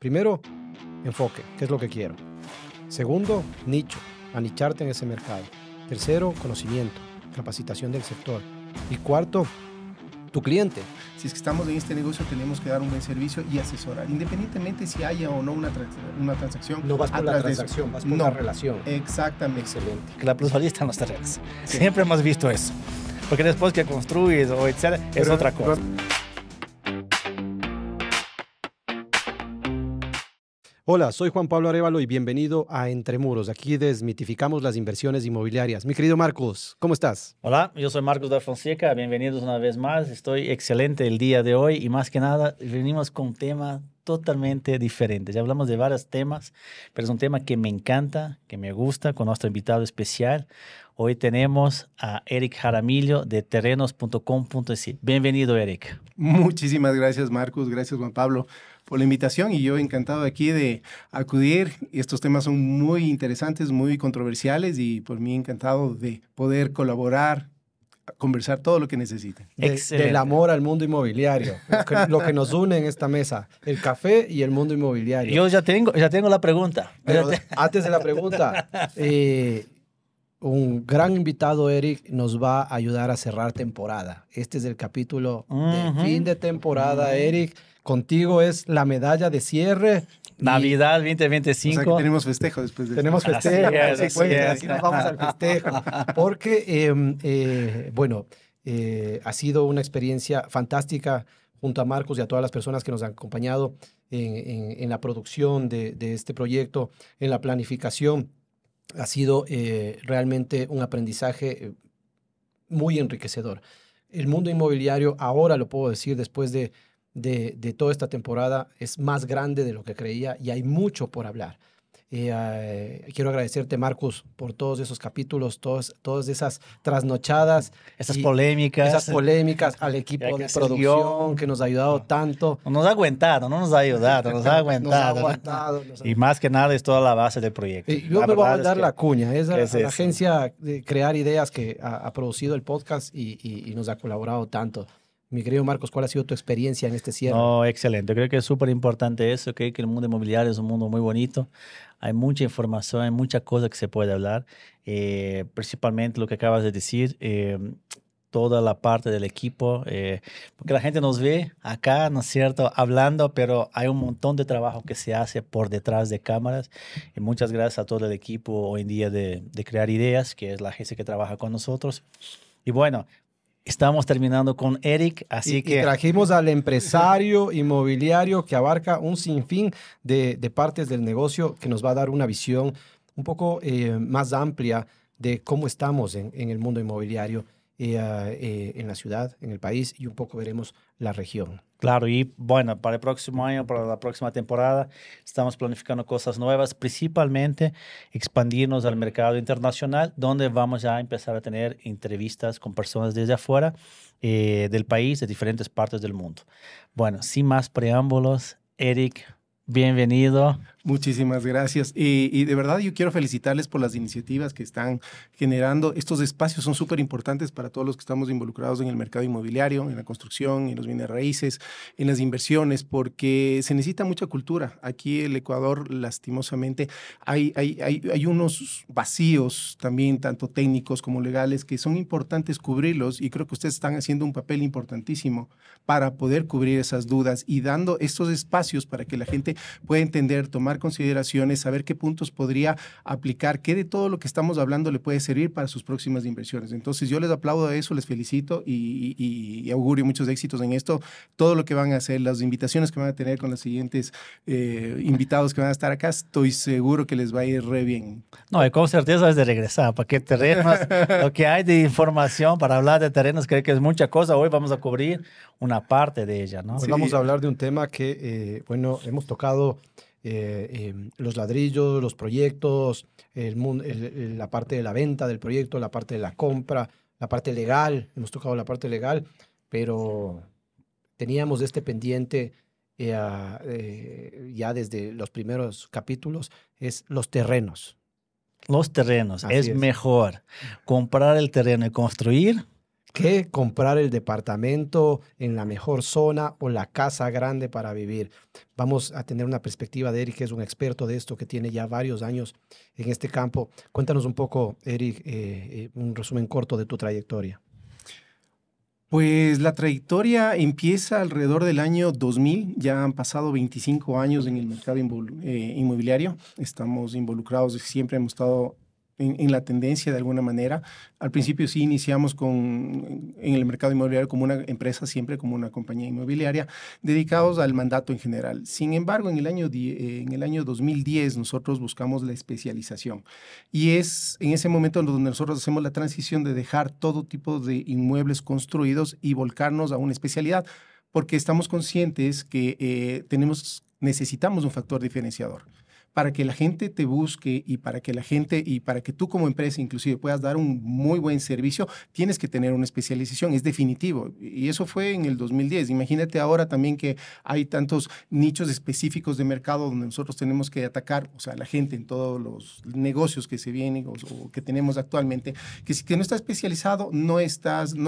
Primero, enfoque, ¿qué es lo que quiero? Segundo, nicho, anicharte en ese mercado. Tercero, conocimiento, capacitación del sector. Y cuarto, tu cliente. Si es que estamos en este negocio, tenemos que dar un buen servicio y asesorar, independientemente si haya o no una transacción. No vas por la transacción, vas por la relación. Exactamente. Excelente. Que la plusvalía está en los terrenos. Sí. Siempre hemos visto eso. Porque después que construyes o etcétera, es otra cosa. Hola, soy Juan Pablo Arévalo y bienvenido a Entre Muros. Aquí desmitificamos las inversiones inmobiliarias. Mi querido Marcos, ¿cómo estás? Hola, yo soy Marcos da Fonseca. Bienvenidos una vez más. Estoy excelente el día de hoy y más que nada venimos con un tema totalmente diferente. Ya hablamos de varios temas, pero es un tema que me encanta, que me gusta, con nuestro invitado especial. Hoy tenemos a Eric Jaramillo de terrenos.com.es. Bienvenido, Eric. Muchísimas gracias, Marcos. Gracias, Juan Pablo, por la invitación. Y yo encantado aquí de acudir. Estos temas son muy interesantes, muy controversiales y por mí encantado de poder colaborar, conversar todo lo que necesiten. Del amor al mundo inmobiliario. Lo que nos une en esta mesa, el café y el mundo inmobiliario. Yo ya tengo la pregunta. Pero antes de la pregunta, un gran invitado, Eric, nos va a ayudar a cerrar temporada. Este es el capítulo de fin de temporada, Eric. Contigo es la medalla de cierre. Navidad 2025. O sea que tenemos festejo después de Tenemos festejo. Así nos vamos al festejo. Porque, ha sido una experiencia fantástica junto a Marcos y a todas las personas que nos han acompañado en la producción de este proyecto, en la planificación. Ha sido realmente un aprendizaje muy enriquecedor. El mundo inmobiliario, ahora lo puedo decir después de toda esta temporada, es más grande de lo que creía y hay mucho por hablar. Quiero agradecerte, Marcos, por todos esos capítulos, todas esas trasnochadas. Esas polémicas, al equipo de producción que nos ha ayudado tanto. Nos ha aguantado, no nos ha ayudado, nos ha aguantado. Y más que nada es toda la base del proyecto. Yo me voy a dar la cuña. Es la agencia de Crear Ideas que ha producido el podcast y nos ha colaborado tanto. Mi querido Marcos, ¿cuál ha sido tu experiencia en este cierre? No, excelente. Creo que es súper importante eso. Creo que el mundo inmobiliario es un mundo muy bonito. Hay mucha información, hay mucha cosa que se puede hablar. Principalmente lo que acabas de decir, toda la parte del equipo. Porque la gente nos ve acá, ¿no es cierto?, hablando, pero hay un montón de trabajo que se hace por detrás de cámaras. Y muchas gracias a todo el equipo hoy en día de Crear Ideas, que es la agencia que trabaja con nosotros. Y bueno, estamos terminando con Eric, así que... Y trajimos al empresario inmobiliario que abarca un sinfín de partes del negocio que nos va a dar una visión un poco más amplia de cómo estamos en el mundo inmobiliario en la ciudad, en el país y un poco veremos la región. Claro, y bueno, para el próximo año, para la próxima temporada, estamos planificando cosas nuevas, principalmente expandirnos al mercado internacional, donde vamos a empezar a tener entrevistas con personas desde afuera del país, de diferentes partes del mundo. Bueno, sin más preámbulos, Eric, bienvenido. Muchísimas gracias. Y de verdad yo quiero felicitarles por las iniciativas que están generando. Estos espacios son súper importantes para todos los que estamos involucrados en el mercado inmobiliario, en la construcción, en los bienes raíces, en las inversiones, porque se necesita mucha cultura. Aquí en el Ecuador, lastimosamente, hay unos vacíos también, tanto técnicos como legales, que son importantes cubrirlos y creo que ustedes están haciendo un papel importantísimo para poder cubrir esas dudas y dando estos espacios para que la gente pueda entender, tomar consideraciones, saber qué puntos podría aplicar, qué de todo lo que estamos hablando le puede servir para sus próximas inversiones. Entonces yo les aplaudo a eso, les felicito y augurio muchos éxitos en esto. Todo lo que van a hacer, las invitaciones que van a tener con los siguientes invitados que van a estar acá, estoy seguro que les va a ir re bien. No, y con certeza es de regresar, porque terrenos, lo que hay de información para hablar de terrenos, creo que es mucha cosa. Hoy vamos a cubrir una parte de ella, ¿no? Hoy vamos a hablar de un tema que, hemos tocado los ladrillos, los proyectos, la parte de la venta del proyecto, la parte de la compra, la parte legal. Hemos tocado la parte legal, pero teníamos este pendiente ya desde los primeros capítulos, es los terrenos. Los terrenos. Así es mejor comprar el terreno y construir que comprar el departamento en la mejor zona o la casa grande para vivir. Vamos a tener una perspectiva de Eric, que es un experto de esto, que tiene ya varios años en este campo. Cuéntanos un poco, Eric, un resumen corto de tu trayectoria. Pues la trayectoria empieza alrededor del año 2000, ya han pasado 25 años en el mercado inmobiliario, estamos involucrados, siempre hemos estado en la tendencia de alguna manera. Al principio sí iniciamos en el mercado inmobiliario como una empresa, siempre como una compañía inmobiliaria, dedicados al mandato en general. Sin embargo, en el año 2010 nosotros buscamos la especialización y es en ese momento donde nosotros hacemos la transición de dejar todo tipo de inmuebles construidos y volcarnos a una especialidad, porque estamos conscientes que necesitamos un factor diferenciador para que la gente te busque y para que tú como empresa inclusive puedas dar un muy buen servicio, tienes que tener una especialización, es definitivo. Y eso fue en el 2010. Imagínate ahora también que hay tantos nichos específicos de mercado donde nosotros tenemos que atacar, o sea, la gente en todos los negocios que se vienen o que tenemos actualmente, que si que no estás especializado, no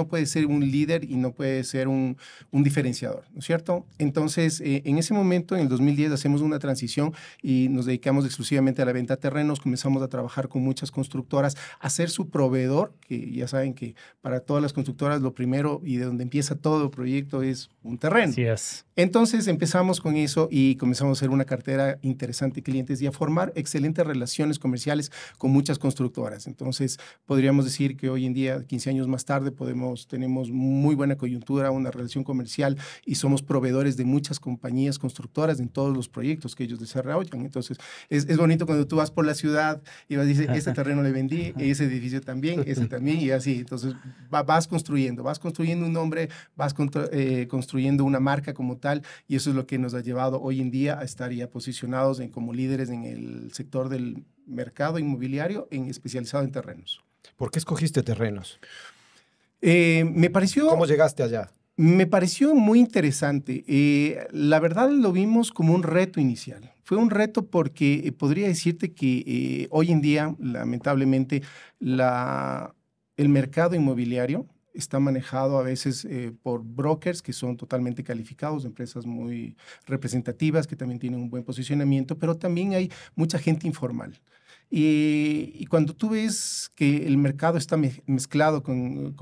puedes ser un líder y no puedes ser un diferenciador, ¿no es cierto? Entonces, en ese momento, en el 2010, hacemos una transición y nos dedicamos exclusivamente a la venta de terrenos, comenzamos a trabajar con muchas constructoras, a ser su proveedor, que ya saben que para todas las constructoras lo primero y de donde empieza todo el proyecto es un terreno. Así es. Entonces empezamos con eso y comenzamos a hacer una cartera interesante de clientes y a formar excelentes relaciones comerciales con muchas constructoras. Entonces podríamos decir que hoy en día, 15 años más tarde, tenemos muy buena coyuntura, una relación comercial y somos proveedores de muchas compañías constructoras en todos los proyectos que ellos desarrollan. Entonces es bonito cuando tú vas por la ciudad y vas a decir, este terreno le vendí, ese edificio también, ese también y así. Entonces vas construyendo un nombre, vas construyendo una marca como tal, y eso es lo que nos ha llevado hoy en día a estar ya posicionados como líderes en el sector del mercado inmobiliario especializado en terrenos. ¿Por qué escogiste terrenos? Me pareció... ¿Cómo llegaste allá? Me pareció muy interesante. La verdad lo vimos como un reto inicial. Fue un reto porque podría decirte que hoy en día, lamentablemente, el mercado inmobiliario está manejado a veces por brokers que son totalmente calificados, empresas muy representativas que también tienen un buen posicionamiento, pero también hay mucha gente informal. Y cuando tú ves que el mercado está mezclado con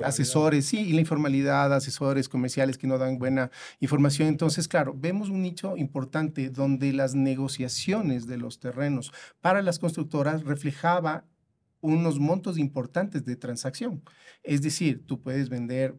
asesores, sí, y la informalidad, asesores comerciales que no dan buena información, entonces, claro, vemos un nicho importante donde las negociaciones de los terrenos para las constructoras reflejaba unos montos importantes de transacción. Es decir, tú puedes vender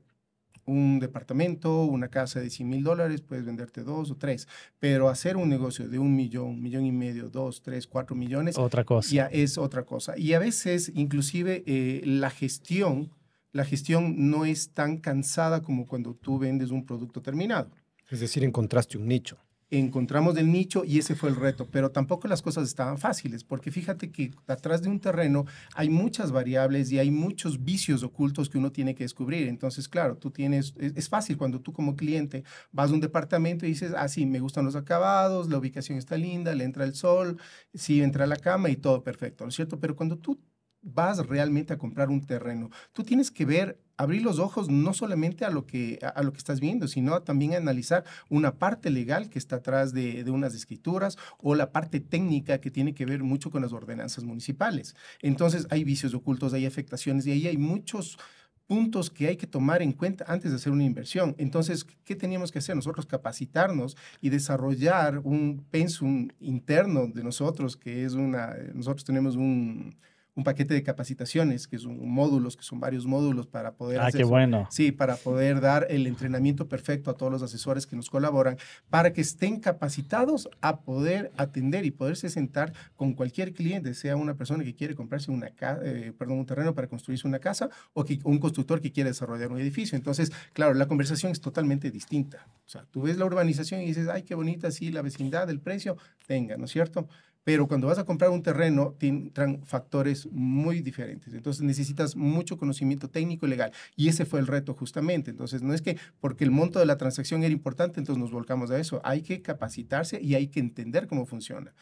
un departamento, una casa de $100,000, puedes venderte 2 o 3, pero hacer un negocio de 1 millón y medio, 2, 3, 4 millones, Otra cosa. ya es otra cosa. Y a veces, inclusive, la gestión no es tan cansada como cuando tú vendes un producto terminado. Es decir, encontraste un nicho. Encontramos el nicho y ese fue el reto, pero tampoco las cosas estaban fáciles, porque fíjate que atrás de un terreno hay muchas variables y hay muchos vicios ocultos que uno tiene que descubrir. Entonces, claro, es fácil cuando tú como cliente vas a un departamento y dices, sí, me gustan los acabados, la ubicación está linda, le entra el sol, sí, entra la cama y todo perfecto, ¿no es cierto? Pero cuando tú vas realmente a comprar un terreno, tú tienes que abrir los ojos no solamente a lo que estás viendo, sino también a analizar una parte legal que está atrás de unas escrituras o la parte técnica que tiene que ver mucho con las ordenanzas municipales. Entonces hay vicios ocultos, hay afectaciones y ahí hay muchos puntos que hay que tomar en cuenta antes de hacer una inversión. Entonces, ¿qué teníamos que hacer? Nosotros capacitarnos y desarrollar un pensum interno de nosotros, que es nosotros tenemos un paquete de capacitaciones, que son módulos, que son varios módulos para poder qué bueno. Sí, para poder dar el entrenamiento perfecto a todos los asesores que nos colaboran, para que estén capacitados a poder atender y poderse sentar con cualquier cliente, sea una persona que quiere comprarse un terreno para construirse una casa o un constructor que quiere desarrollar un edificio. Entonces, claro, la conversación es totalmente distinta. O sea, tú ves la urbanización y dices, ay, qué bonita, sí, la vecindad, el precio, tenga, ¿no es cierto? Pero cuando vas a comprar un terreno, entran factores muy diferentes. Entonces necesitas mucho conocimiento técnico y legal. Y ese fue el reto justamente. Entonces no es que porque el monto de la transacción era importante, entonces nos volcamos a eso. Hay que capacitarse y hay que entender cómo funciona.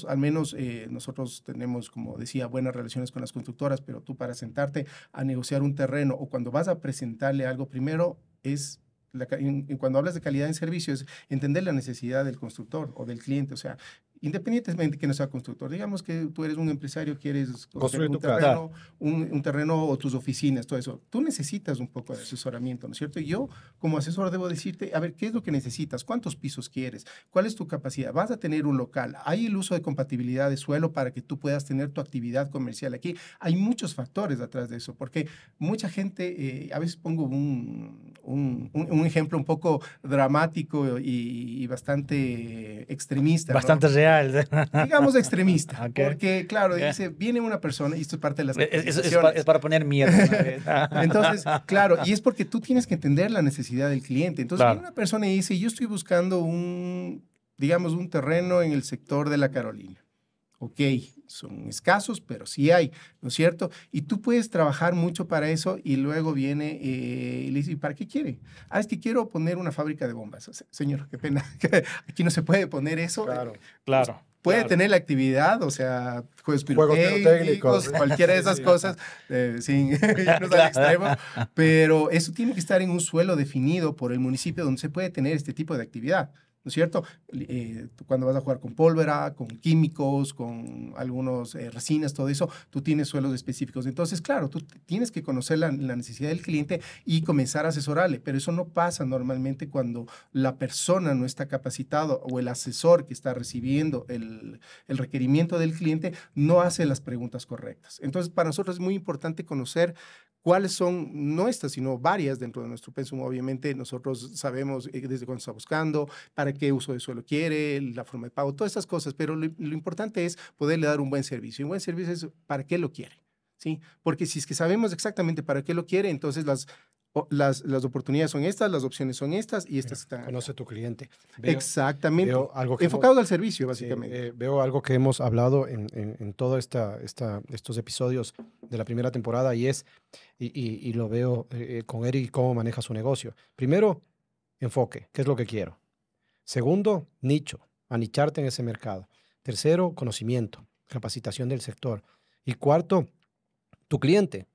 Al menos nosotros tenemos, como decía, buenas relaciones con las constructoras, pero tú para sentarte a negociar un terreno o cuando vas a presentarle algo, primero es... Cuando hablas de calidad en servicio, es entender la necesidad del constructor o del cliente. O sea, independientemente que no sea constructor, digamos que tú eres un empresario, quieres construir un tu casa. un terreno o tus oficinas, todo eso. Tú necesitas un poco de asesoramiento, ¿no es cierto? Y yo, como asesor, debo decirte, a ver, ¿qué es lo que necesitas? ¿Cuántos pisos quieres? ¿Cuál es tu capacidad? ¿Vas a tener un local? ¿Hay el uso de compatibilidad de suelo para que tú puedas tener tu actividad comercial aquí? Hay muchos factores atrás de eso, porque mucha gente, a veces pongo un ejemplo un poco dramático y bastante extremista, Bastante ¿no? real. Digamos extremista, Okay. porque claro, Okay. dice, viene una persona, y esto es parte de las Es para poner miedo. Entonces, claro, y es porque tú tienes que entender la necesidad del cliente. Entonces, Claro. viene una persona y dice, yo estoy buscando digamos, un terreno en el sector de la Carolina. Ok, son escasos, pero sí hay, ¿no es cierto? Y tú puedes trabajar mucho para eso y luego viene y le dice, ¿y para qué quiere? Ah, es que quiero poner una fábrica de bombas. Señor, qué pena, aquí no se puede poner eso. Claro. Claro. Puede claro. tener la actividad, o sea, juegos pirotécnicos, pirotécnicos, cualquiera de esas sí. cosas, sin irnos al extremo, pero eso tiene que estar en un suelo definido por el municipio donde se puede tener este tipo de actividad. ¿No es cierto? Cuando vas a jugar con pólvora, con químicos, con algunos resinas, todo eso, tú tienes suelos específicos. Entonces, claro, tú tienes que conocer la necesidad del cliente y comenzar a asesorarle, pero eso no pasa normalmente cuando la persona no está capacitado o el asesor que está recibiendo el requerimiento del cliente no hace las preguntas correctas. Entonces, para nosotros es muy importante conocer cuáles son, no estas, sino varias dentro de nuestro pensum. Obviamente, nosotros sabemos desde cuándo está buscando, para qué uso de suelo quiere, la forma de pago, todas esas cosas, pero lo importante es poderle dar un buen servicio. Y un buen servicio es para qué lo quiere, ¿sí? Porque si es que sabemos exactamente para qué lo quiere, entonces las oportunidades son estas, las opciones son estas y estas están acá. Conoce tu cliente. Exactamente. Veo algo que enfocados al servicio, básicamente. Sí, veo algo que hemos hablado en todos estos episodios de la primera temporada y lo veo con Eric, cómo maneja su negocio. Primero, enfoque, ¿qué es lo que quiero? Segundo, nicho, anicharte en ese mercado. Tercero, conocimiento, capacitación del sector. Y cuarto, tu cliente,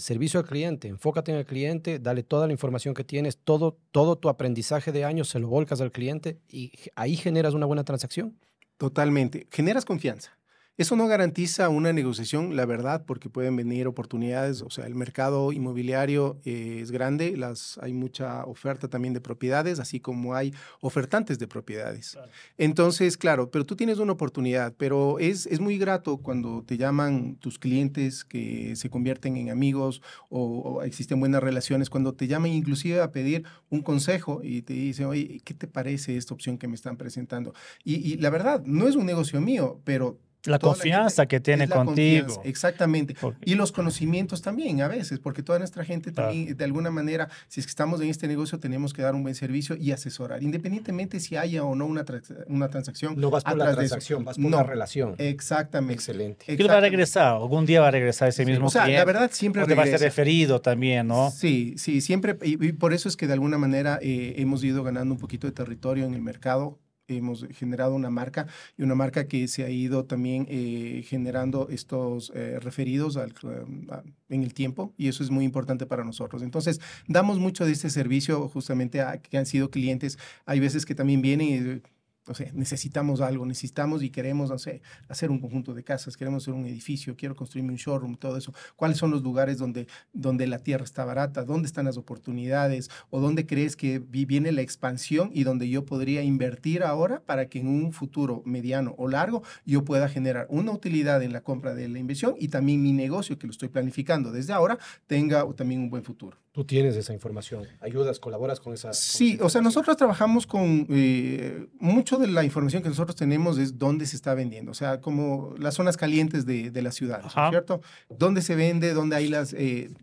servicio al cliente, enfócate en el cliente, dale toda la información que tienes, todo tu aprendizaje de años se lo volcas al cliente y ahí generas una buena transacción. Totalmente. Generas confianza. Eso no garantiza una negociación, la verdad, porque pueden venir oportunidades. O sea, el mercado inmobiliario es grande, hay mucha oferta también de propiedades, así como hay ofertantes de propiedades. Claro. Entonces, claro, pero tú tienes una oportunidad, pero es muy grato cuando te llaman tus clientes que se convierten en amigos o existen buenas relaciones, cuando te llaman inclusive a pedir un consejo y te dicen, oye, ¿qué te parece esta opción que me están presentando? Y la verdad, no es un negocio mío, pero la confianza que tiene contigo. Exactamente. Y los conocimientos también a veces, porque toda nuestra gente también, de alguna manera, si es que estamos en este negocio, tenemos que dar un buen servicio y asesorar, independientemente si haya o no una transacción. No vas por la transacción, vas por la relación. Exactamente. Excelente. ¿Qué va a regresar? ¿Algún día va a regresar ese mismo cliente? La verdad siempre regresa. Va a ser referido también, ¿no? Sí, siempre. Y por eso es que de alguna manera hemos ido ganando un poquito de territorio en el mercado. Hemos generado una marca y una marca que se ha ido también generando estos referidos en el tiempo y eso es muy importante para nosotros. Entonces, damos mucho de este servicio justamente a que han sido clientes. Hay veces que también vienen y o sea, necesitamos algo, necesitamos y queremos, no sé, hacer un conjunto de casas, queremos hacer un edificio, quiero construirme un showroom, todo eso. ¿Cuáles son los lugares donde la tierra está barata? ¿Dónde están las oportunidades? ¿O dónde crees que viene la expansión y donde yo podría invertir ahora para que en un futuro mediano o largo yo pueda generar una utilidad en la compra de la inversión y también mi negocio que lo estoy planificando desde ahora tenga también un buen futuro? Tú tienes esa información, ayudas, colaboras con esa Sí, o sea, nosotros trabajamos con mucho de la información que nosotros tenemos es dónde se está vendiendo, o sea, como las zonas calientes de las ciudades, ¿no es cierto? Dónde se vende, dónde hay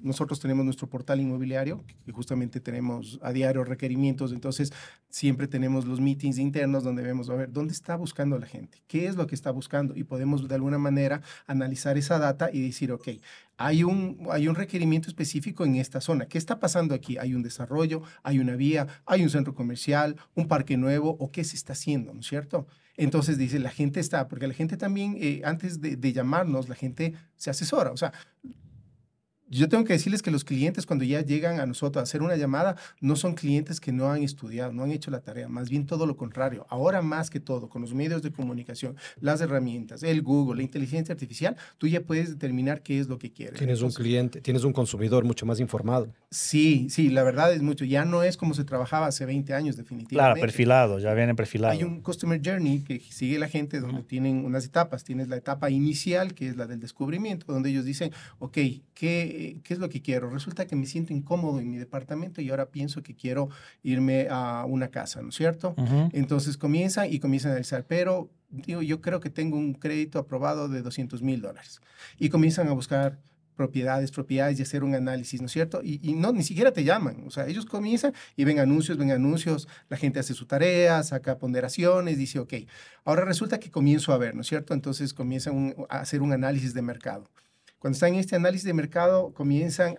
nosotros tenemos nuestro portal inmobiliario, que justamente tenemos a diario requerimientos, entonces siempre tenemos los meetings internos donde vemos, a ver, ¿dónde está buscando la gente? ¿Qué es lo que está buscando? Y podemos de alguna manera analizar esa data y decir, ok, hay un requerimiento específico en esta zona. ¿Qué está pasando aquí? ¿Hay un desarrollo? ¿Hay una vía? ¿Hay un centro comercial? ¿Un parque nuevo? ¿O qué se está haciendo? ¿No es cierto? Entonces dice, la gente está, porque la gente también, antes de llamarnos, la gente se asesora. O sea, yo tengo que decirles que los clientes cuando ya llegan a nosotros a hacer una llamada no son clientes que no han estudiado, no han hecho la tarea, más bien todo lo contrario. Ahora más que todo, con los medios de comunicación, las herramientas, el Google, la inteligencia artificial, tú ya puedes determinar qué es lo que quieres. Tienes un cliente, tienes un consumidor mucho más informado. Sí, sí, la verdad es mucho. Ya no es como se trabajaba hace 20 años, definitivamente. Claro, perfilado, ya viene perfilado. Hay un Customer Journey que sigue la gente donde tienen unas etapas. Tienes la etapa inicial, que es la del descubrimiento, donde ellos dicen, ok, ¿qué es lo que quiero? Resulta que me siento incómodo en mi departamento y ahora pienso que quiero irme a una casa, ¿no es cierto? Entonces comienzan a analizar, pero digo, yo creo que tengo un crédito aprobado de $200,000 y comienzan a buscar propiedades y hacer un análisis, ¿no es cierto? Y no, ni siquiera te llaman, o sea, ellos comienzan y ven anuncios, la gente hace su tarea, saca ponderaciones, dice, ok, ahora resulta que comienzo a ver, ¿no es cierto? Entonces comienzan a hacer un análisis de mercado. Cuando están en este análisis de mercado, comienzan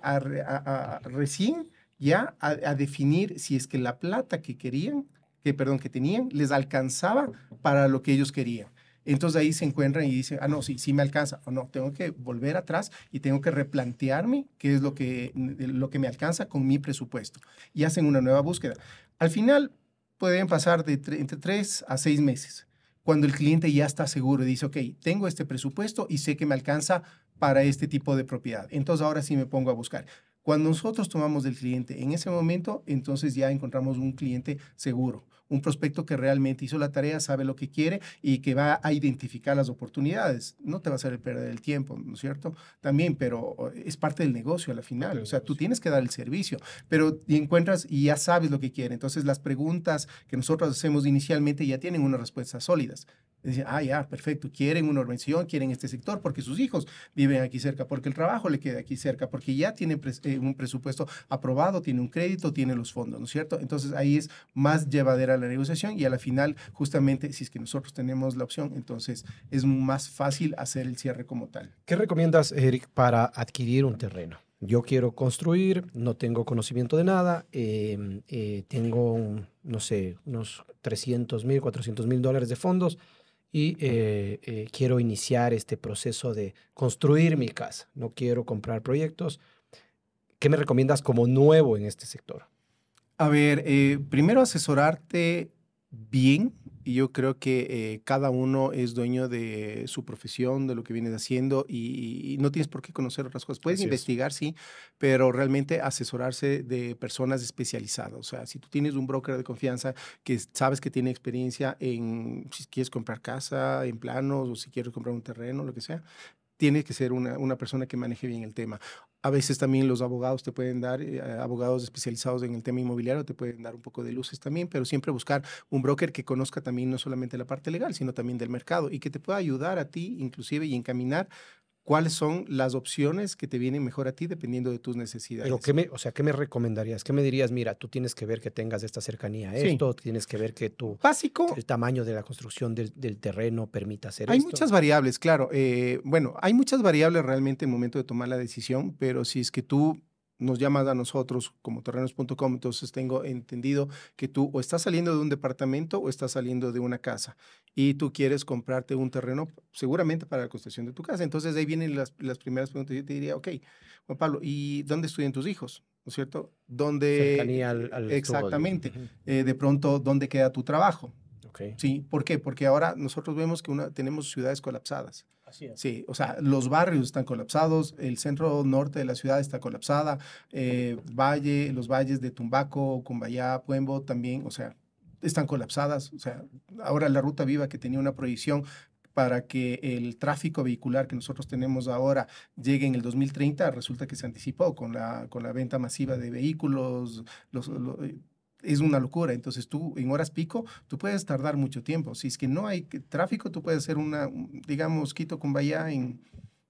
recién ya a definir si es que la plata que tenían, les alcanzaba para lo que ellos querían. Entonces ahí se encuentran y dicen, no, sí me alcanza, o no, tengo que volver atrás y tengo que replantearme qué es lo que me alcanza con mi presupuesto. Y hacen una nueva búsqueda. Al final pueden pasar entre 3 a 6 meses, cuando el cliente ya está seguro y dice, ok, tengo este presupuesto y sé que me alcanza para este tipo de propiedad. Entonces ahora sí me pongo a buscar. Cuando nosotros tomamos del cliente en ese momento, entonces ya encontramos un cliente seguro, un prospecto que realmente hizo la tarea, sabe lo que quiere y que va a identificar las oportunidades. No te va a hacer perder el tiempo, ¿no es cierto? También, pero es parte del negocio a la final. O sea, tú tienes que dar el servicio, pero encuentras y ya sabes lo que quiere. Entonces, las preguntas que nosotros hacemos inicialmente ya tienen unas respuestas sólidas. Dicen, ya, perfecto, quieren una urbanización, quieren este sector porque sus hijos viven aquí cerca, porque el trabajo le queda aquí cerca, porque ya tienen un presupuesto aprobado, tiene un crédito, tiene los fondos, ¿no es cierto? Entonces ahí es más llevadera la negociación y a la final, justamente, si es que nosotros tenemos la opción, entonces es más fácil hacer el cierre como tal. ¿Qué recomiendas, Eric, para adquirir un terreno? Yo quiero construir, no tengo conocimiento de nada, tengo, no sé, unos $300,000, $400,000 de fondos y quiero iniciar este proceso de construir mi casa. No quiero comprar proyectos. ¿Qué me recomiendas como nuevo en este sector? A ver, primero asesorarte bien. Y yo creo que cada uno es dueño de su profesión, de lo que vienes haciendo y no tienes por qué conocer otras cosas. Puedes investigar, sí, pero realmente asesorarse de personas especializadas. O sea, si tú tienes un broker de confianza que sabes que tiene experiencia en si quieres comprar casa, en planos o si quieres comprar un terreno, lo que sea, tiene que ser una persona que maneje bien el tema. A veces también los abogados te pueden dar, abogados especializados en el tema inmobiliario, te pueden dar un poco de luces también, pero siempre buscar un broker que conozca también no solamente la parte legal, sino también del mercado y que te pueda ayudar a ti inclusive y encaminar cuáles son las opciones que te vienen mejor a ti dependiendo de tus necesidades. Pero, ¿qué me recomendarías? ¿Qué me dirías? Mira, tú tienes que ver que tengas esta cercanía a esto, tienes que ver que Básico, el tamaño de la construcción del terreno permita hacer esto. Hay muchas variables, claro. Bueno, hay muchas variables realmente en el momento de tomar la decisión, pero si es que tú nos llamas a nosotros como terrenos.com, entonces tengo entendido que tú o estás saliendo de un departamento o estás saliendo de una casa y tú quieres comprarte un terreno seguramente para la construcción de tu casa. Entonces ahí vienen las primeras preguntas. Yo te diría, ok, Juan Pablo, ¿y dónde estudian tus hijos? ¿No es cierto? ¿Dónde? Cercanía al exactamente. De pronto, ¿dónde queda tu trabajo? Okay. Sí, ¿por qué? Porque ahora nosotros vemos que tenemos ciudades colapsadas. Así es. Sí, o sea, los barrios están colapsados, el centro norte de la ciudad está colapsada, los valles de Tumbaco, Cumbayá, Puembo también, o sea, están colapsadas. O sea, ahora la Ruta Viva que tenía una proyección para que el tráfico vehicular que nosotros tenemos ahora llegue en el 2030, resulta que se anticipó con la venta masiva de vehículos, es una locura. Entonces tú en horas pico, tú puedes tardar mucho tiempo. Si es que no hay tráfico, tú puedes hacer digamos, Quito-Cumbayá en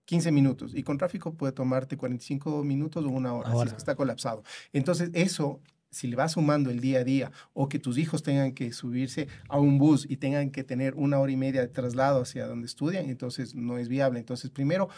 15 minutos y con tráfico puede tomarte 45 minutos o una hora, si es que está colapsado. Entonces eso, si le vas sumando el día a día o que tus hijos tengan que subirse a un bus y tengan que tener 1 hora y media de traslado hacia donde estudian, entonces no es viable. Entonces primero,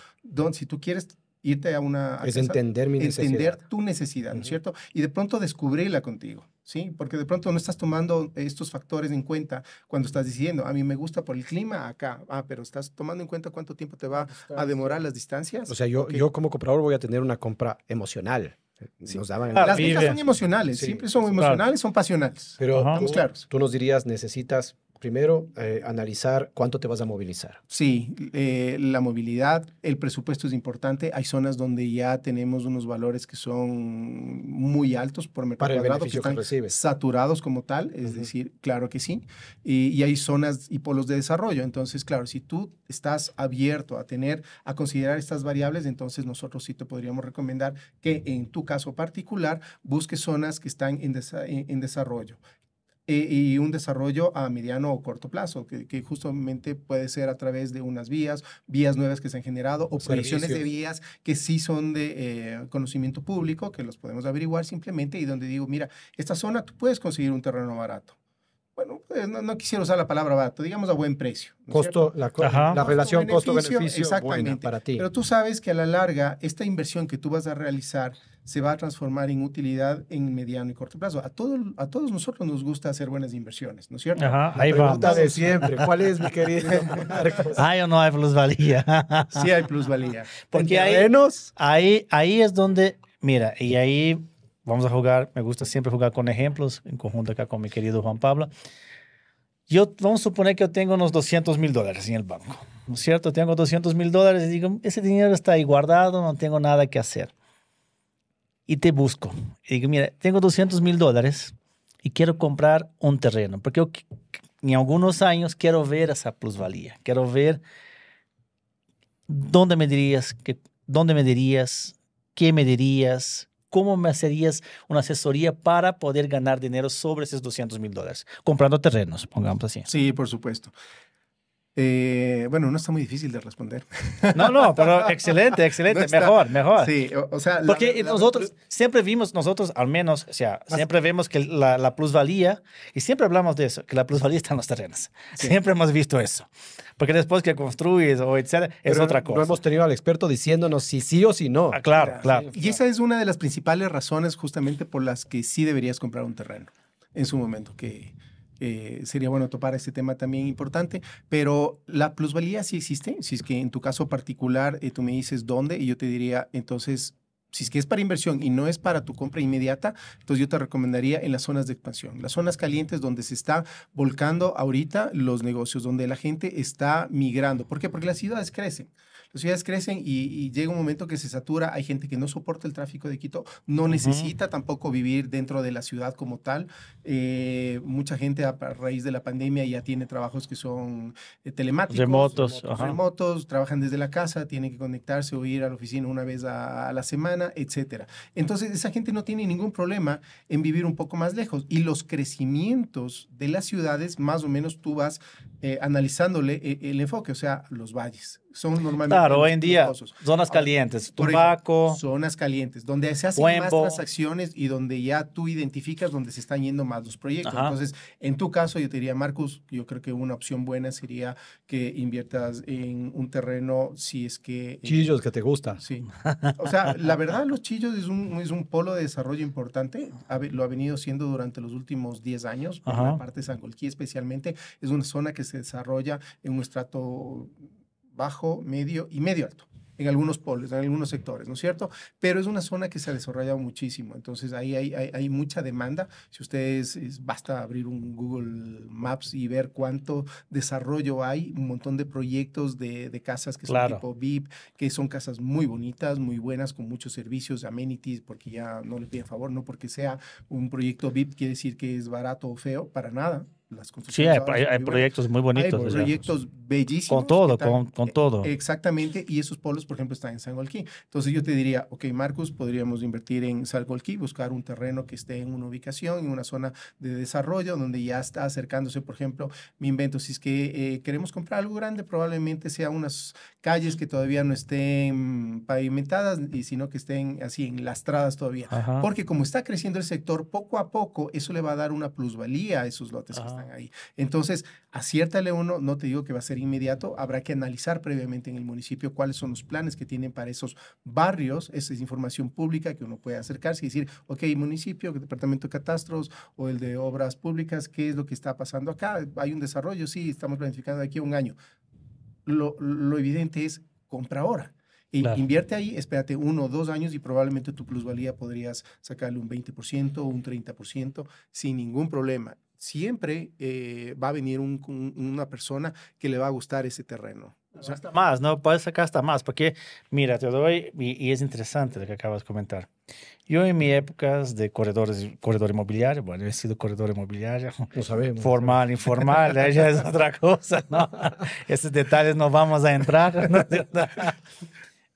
si tú quieres irte a una... Es entender mi necesidad. Entender tu necesidad, ¿no es cierto? Y de pronto descubrirla contigo, ¿sí? Porque de pronto no estás tomando estos factores en cuenta cuando estás diciendo, a mí me gusta por el clima acá, pero estás tomando en cuenta cuánto tiempo te va a demorar las distancias. O sea, yo como comprador voy a tener una compra emocional. Sí. Nos daban Las ventas son emocionales, sí, siempre son emocionales, son pasionales. Pero estamos claros. Tú nos dirías, necesitas primero analizar cuánto te vas a movilizar. Sí, la movilidad, el presupuesto es importante. Hay zonas donde ya tenemos unos valores que son muy altos por metro cuadrado, que están saturados como tal, es decir, claro que sí. Y hay zonas y polos de desarrollo. Entonces, claro, si tú estás abierto a considerar estas variables, entonces nosotros sí te podríamos recomendar que en tu caso particular busques zonas que están en desarrollo. Y un desarrollo a mediano o corto plazo, que justamente puede ser a través de unas vías nuevas que se han generado o proyecciones de vías que sí son de conocimiento público, que los podemos averiguar simplemente y donde digo, mira, esta zona tú puedes conseguir un terreno barato. Bueno, pues no quisiera usar la palabra barato, digamos a buen precio. ¿No la relación costo-beneficio buena para ti. Pero tú sabes que a la larga, esta inversión que tú vas a realizar se va a transformar en utilidad en mediano y corto plazo. A todos nosotros nos gusta hacer buenas inversiones, ¿no es cierto? Ahí va. Pregunta de siempre, ¿cuál es, mi querido Marcos? ¿Hay o no hay plusvalía? Sí hay plusvalía. Porque ahí es donde, mira, y ahí vamos a jugar, me gusta siempre jugar con ejemplos, en conjunto acá con mi querido Juan Pablo. Vamos a suponer que yo tengo unos $200,000 en el banco, ¿no es cierto? Tengo $200,000 y digo, ese dinero está ahí guardado, no tengo nada que hacer. Y te busco. Y digo, mira, tengo $200,000 y quiero comprar un terreno, porque yo en algunos años quiero ver esa plusvalía, quiero ver dónde me dirías, qué me dirías, cómo me hacerías una asesoría para poder ganar dinero sobre esos $200,000, comprando terrenos, pongamos así. Sí, por supuesto. Bueno, no está muy difícil de responder. No, pero excelente, no mejor. Sí, o sea... Porque nosotros siempre vimos, al menos, o sea, siempre vemos que la plusvalía, y siempre hablamos de eso, que la plusvalía está en los terrenos. Sí. Siempre hemos visto eso. Porque después que construyes o etcétera, es otra cosa. No hemos tenido al experto diciéndonos si sí o si no. Claro. Y esa es una de las principales razones justamente por las que sí deberías comprar un terreno en su momento, que... sería bueno topar este tema también importante, pero la plusvalía sí existe. Si es que en tu caso particular tú me dices dónde y yo te diría, entonces, si es que es para inversión y no es para tu compra inmediata, entonces yo te recomendaría en las zonas de expansión, las zonas calientes donde se está volcando ahorita los negocios, donde la gente está migrando. ¿Por qué? Porque las ciudades crecen. Las ciudades crecen y llega un momento que se satura. Hay gente que no soporta el tráfico de Quito, no necesita tampoco vivir dentro de la ciudad como tal. Mucha gente a raíz de la pandemia ya tiene trabajos que son telemáticos. Remotos, trabajan desde la casa, tienen que conectarse o ir a la oficina una vez a la semana, etcétera. Entonces, esa gente no tiene ningún problema en vivir un poco más lejos. Y los crecimientos de las ciudades, más o menos tú vas analizándole el enfoque, o sea, los valles. Son normalmente... Claro, hoy en día, zonas calientes, Tumaco. Zonas calientes, donde se hacen más transacciones y donde ya tú identificas donde se están yendo más los proyectos. Entonces, en tu caso, yo te diría, Marcus, yo creo que una opción buena sería que inviertas en un terreno si es que... Chillos, que te gusta. Sí. O sea, la verdad, Los Chillos es un polo de desarrollo importante. Lo ha venido siendo durante los últimos 10 años, por la parte de Sangolquí especialmente. Es una zona que se desarrolla en un estrato bajo, medio y medio alto, en algunos polos, en algunos sectores, ¿no es cierto? Pero es una zona que se ha desarrollado muchísimo, entonces ahí hay mucha demanda. Si ustedes, basta abrir un Google Maps y ver cuánto desarrollo hay, un montón de proyectos de casas que son tipo VIP, que son casas muy bonitas, muy buenas, con muchos servicios, amenities, porque ya no le piden favor, no porque sea un proyecto VIP quiere decir que es barato o feo, para nada. Las sí, hay proyectos muy bonitos. Hay proyectos bellísimos. Con todo, Están, con todo. Exactamente, y esos polos, por ejemplo, están en Sangolquí. Entonces yo te diría, ok, Marcus, podríamos invertir en Sangolquí, buscar un terreno que esté en una ubicación, en una zona de desarrollo, donde ya está acercándose, por ejemplo, me invento, si es que queremos comprar algo grande, probablemente sea unas calles que todavía no estén pavimentadas, y sino que estén así enlastradas todavía. Ajá. Porque como está creciendo el sector, poco a poco, eso le va a dar una plusvalía a esos lotes que están ahí. Entonces, aciértale uno, no te digo que va a ser inmediato, habrá que analizar previamente en el municipio cuáles son los planes que tienen para esos barrios. Esa es información pública que uno puede acercarse y decir, ok, municipio, el departamento de catastros o el de obras públicas, ¿qué es lo que está pasando acá? ¿Hay un desarrollo? Sí, estamos planificando de aquí a un año. Lo evidente es compra ahora. Claro. Invierte ahí, espérate 1 o 2 años y probablemente tu plusvalía podrías sacarle un 20% o un 30% sin ningún problema. Siempre va a venir una persona que le va a gustar ese terreno. O sea, Hasta más, ¿no? Puedes sacar hasta más, porque mira, te doy, y es interesante lo que acabas de comentar. Yo en mis épocas de corredor inmobiliario, bueno, he sido corredor inmobiliario, No sabemos. formal, informal, ya es otra cosa, ¿no? Esos detalles no vamos a entrar, ¿no?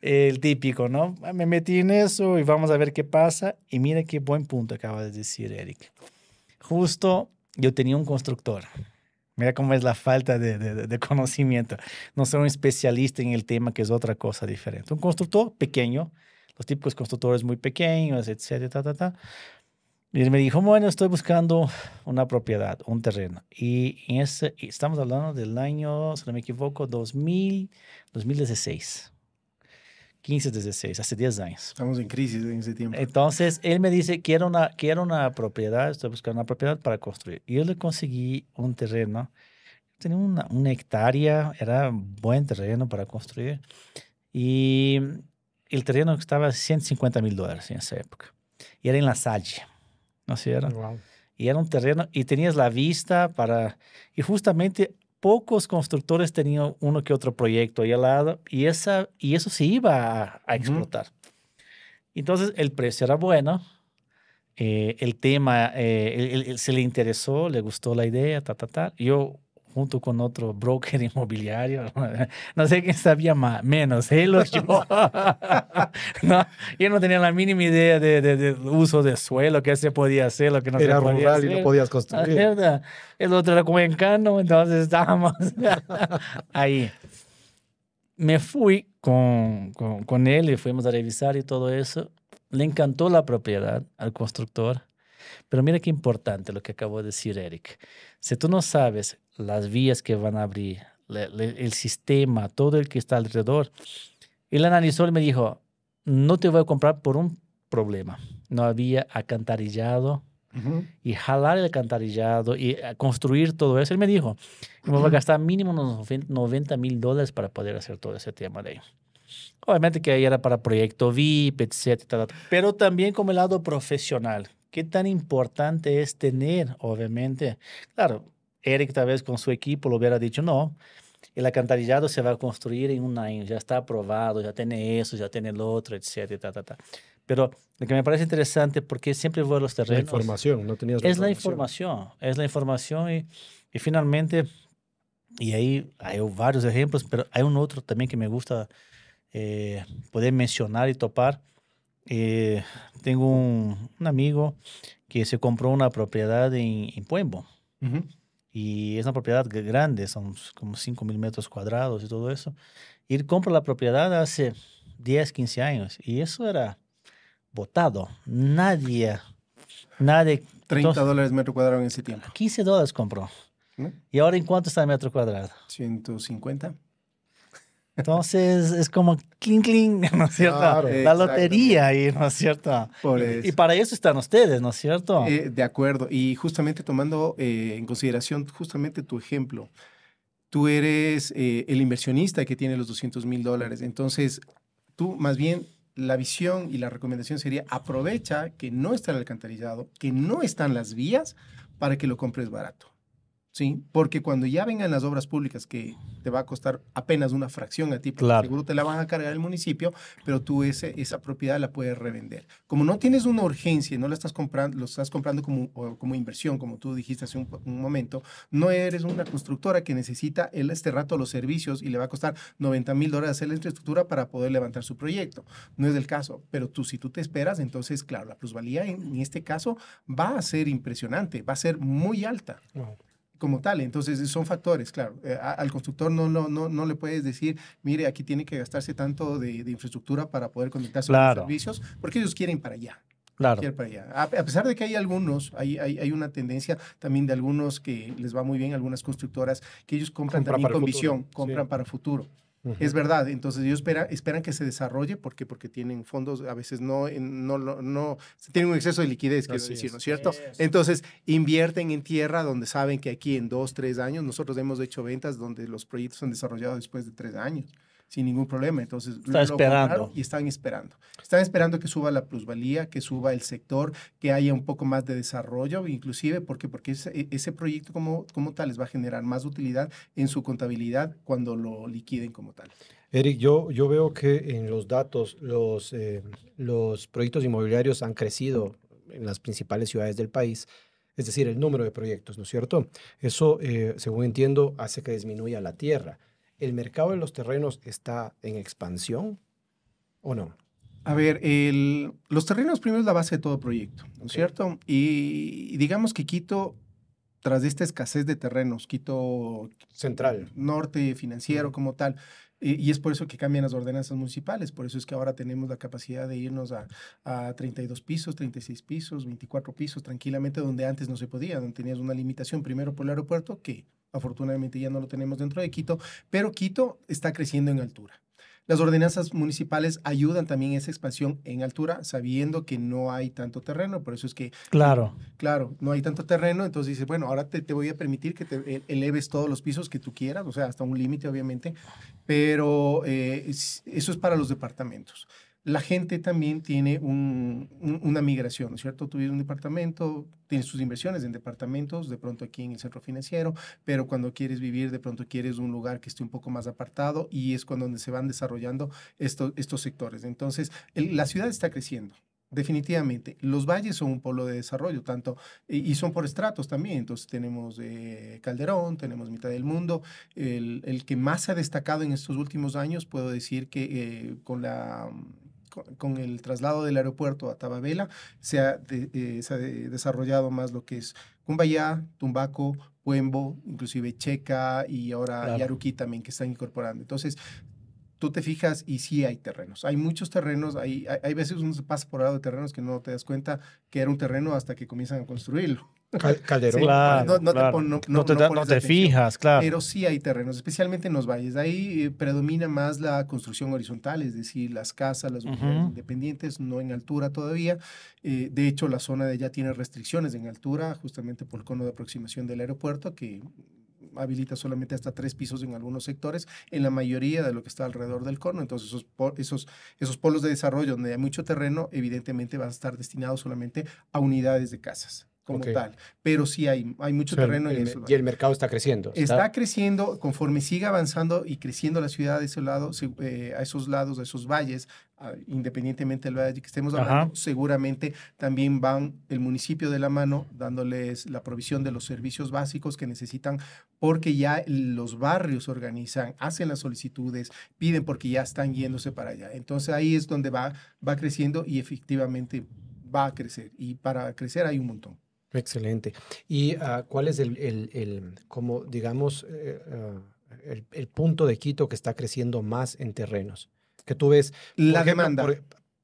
El típico, ¿no? Me metí en eso y vamos a ver qué pasa. Y mira qué buen punto acaba de decir Eric. Justo yo tenía un constructor. Mira cómo es la falta de conocimiento. No soy un especialista en el tema, que es otra cosa diferente. Un constructor pequeño, los típicos constructores muy pequeños, etcétera, Y él me dijo, bueno, estoy buscando una propiedad, un terreno. Y estamos hablando del año, si no me equivoco, 2016. 15, 16, hace 10 años. estamos en crisis en ese tiempo. Entonces, él me dice, quiero una propiedad, estoy buscando una propiedad para construir. Y yo le conseguí un terreno, tenía una hectárea, era un buen terreno para construir. Y el terreno estaba a $150,000 en esa época. Y era en La Salle, ¿no es cierto? Wow. Y era un terreno, y tenías la vista para... Y justamente pocos constructores tenían uno que otro proyecto ahí al lado, y eso se iba a explotar. Entonces, el precio era bueno, el tema, él se le interesó, le gustó la idea, Yo, junto con otro broker inmobiliario, no sé quién sabía más, menos, él o yo. No, yo no tenía la mínima idea de uso de suelo, qué se podía hacer, lo que no se Era podía rural hacer. y no podías construir. El otro era cuencano, entonces estábamos ahí. Me fui con él y fuimos a revisar y todo eso. Le encantó la propiedad al constructor, pero mira qué importante lo que acabó de decir Eric. Si tú no sabes las vías que van a abrir, el sistema, todo el que está alrededor, él analizó y me dijo, no te voy a comprar por un problema. No había alcantarillado y jalar el alcantarillado y construir todo eso. Él me dijo, me voy a gastar mínimo unos $90,000 para poder hacer todo ese tema de ahí. Obviamente que ahí era para proyecto VIP, etcétera. Pero también como el lado profesional. ¿Qué tan importante es tener, obviamente? Claro, Eric tal vez con su equipo lo hubiera dicho, no, el alcantarillado se va a construir en un año, ya está aprobado, ya tiene eso, ya tiene lo otro, etcétera. Pero lo que me parece interesante, porque siempre voy a los terrenos. La información, no tenías Es la información y finalmente, y ahí hay varios ejemplos, pero hay un otro también que me gusta poder mencionar y topar. Tengo un amigo que se compró una propiedad en Puembo y es una propiedad grande, son como 5,000 metros cuadrados y todo eso. Y él compra la propiedad hace 10, 15 años y eso era botado. Nadie. $30 metro cuadrado en ese tiempo. $15 compró. ¿No? ¿Y ahora en cuánto está el metro cuadrado? 150. Entonces es como clink, clink, ¿no es cierto? Claro, la lotería ahí, ¿no es cierto? Por Y eso. para eso están ustedes, ¿no es cierto? De acuerdo. Y justamente tomando en consideración justamente tu ejemplo, tú eres el inversionista que tiene los $200,000. Entonces, tú más bien la visión y la recomendación sería aprovecha que no está el alcantarillado, que no están las vías para que lo compres barato. Sí, porque cuando ya vengan las obras públicas, que te va a costar apenas una fracción a ti, porque Claro. seguro te la van a cargar el municipio, pero tú esa propiedad la puedes revender. Como no tienes una urgencia y no la estás comprando, lo estás comprando como inversión, como tú dijiste hace un momento, no eres una constructora que necesita este rato los servicios y le va a costar $90,000 hacer la infraestructura para poder levantar su proyecto. No es el caso, pero si tú te esperas, entonces, claro, la plusvalía en este caso va a ser impresionante, va a ser muy alta. Wow. Como tal. Entonces, son factores, claro. Al constructor no le puedes decir, mire, aquí tiene que gastarse tanto de infraestructura para poder conectarse a los Claro, servicios, porque ellos quieren para allá. claro. Quieren para allá. A pesar de que hay algunos, hay una tendencia también de algunos que les va muy bien, algunas constructoras, que ellos compran Compra también para el con futuro. visión, compran Sí. para futuro. Ujú. Es verdad, entonces ellos esperan que se desarrolle porque tienen fondos, a veces tienen un exceso de liquidez, quiero Así decir, es. ¿no es cierto? Entonces invierten en tierra donde saben que aquí en 2, 3 años, nosotros hemos hecho ventas donde los proyectos se han desarrollado después de 3 años, sin ningún problema. Entonces Está lo compraron esperando. y están esperando. Están esperando que suba la plusvalía, que suba el sector, que haya un poco más de desarrollo, inclusive porque ese proyecto como tal les va a generar más utilidad en su contabilidad cuando lo liquiden como tal. Eric, yo veo que en los datos los proyectos inmobiliarios han crecido en las principales ciudades del país, es decir, el número de proyectos, ¿no es cierto? Eso, según entiendo, hace que disminuya la tierra. ¿El mercado de los terrenos está en expansión o no? A ver, los terrenos primero es la base de todo proyecto, ¿no es Ok. cierto? Y digamos que Quito, tras esta escasez de terrenos, Quito Central. norte financiero Ujú. como tal, y es por eso que cambian las ordenanzas municipales, por eso es que ahora tenemos la capacidad de irnos a 32 pisos, 36 pisos, 24 pisos tranquilamente, donde antes no se podía, donde tenías una limitación primero por el aeropuerto, que afortunadamente ya no lo tenemos dentro de Quito, pero Quito está creciendo en altura. Las ordenanzas municipales ayudan también a esa expansión en altura, sabiendo que no hay tanto terreno. Por eso es que, Claro. claro, no hay tanto terreno. Entonces dice, bueno, ahora te voy a permitir que te eleves todos los pisos que tú quieras, o sea, hasta un límite, obviamente. Pero eso es para los departamentos. La gente también tiene una migración, ¿no es cierto? Tú vives en un departamento, tienes tus inversiones en departamentos, de pronto aquí en el centro financiero, pero cuando quieres vivir, de pronto quieres un lugar que esté un poco más apartado y es cuando se van desarrollando estos sectores. Entonces, la ciudad está creciendo. Definitivamente, los valles son un polo de desarrollo, tanto, y son por estratos también. Entonces, tenemos Calderón, tenemos Mitad del Mundo. El que más ha destacado en estos últimos años, puedo decir que con el traslado del aeropuerto a Tababela, se ha desarrollado más lo que es Cumbayá, Tumbaco, Puembo, inclusive Checa y ahora Claro. Yaruquí también que están incorporando. Entonces, tú te fijas y sí hay terrenos. Hay muchos terrenos, hay veces uno se pasa por lado de terrenos que no te das cuenta que era un terreno hasta que comienzan a construirlo. Calderón. Sí, Claro, no te claro. pon- no- No no- te, no no pones te atención. fijas, claro. Pero sí hay terrenos, especialmente en los valles. Ahí predomina más la construcción horizontal, es decir, las casas, las unidades Ujú. independientes, no en altura todavía. De hecho, la zona de allá tiene restricciones en altura, justamente por el cono de aproximación del aeropuerto, que habilita solamente hasta 3 pisos en algunos sectores, en la mayoría de lo que está alrededor del cono. Entonces, esos polos de desarrollo donde hay mucho terreno, evidentemente van a estar destinados solamente a unidades de casas como Ok. tal. Pero sí hay O mucho sea, terreno en eso. y el mercado está creciendo. Está creciendo conforme siga avanzando y creciendo la ciudad de ese lado, a esos lados, a esos valles, independientemente del valle que estemos hablando, Ajá. seguramente también van el municipio de la mano dándoles la provisión de los servicios básicos que necesitan, porque ya los barrios se organizan, hacen las solicitudes, piden porque ya están yéndose para allá. Entonces ahí es donde va creciendo y efectivamente va a crecer. Y para crecer hay un montón. Excelente. ¿Y cuál es como digamos, el punto de Quito que está creciendo más en terrenos? Que tú ves, por La ejemplo, demanda.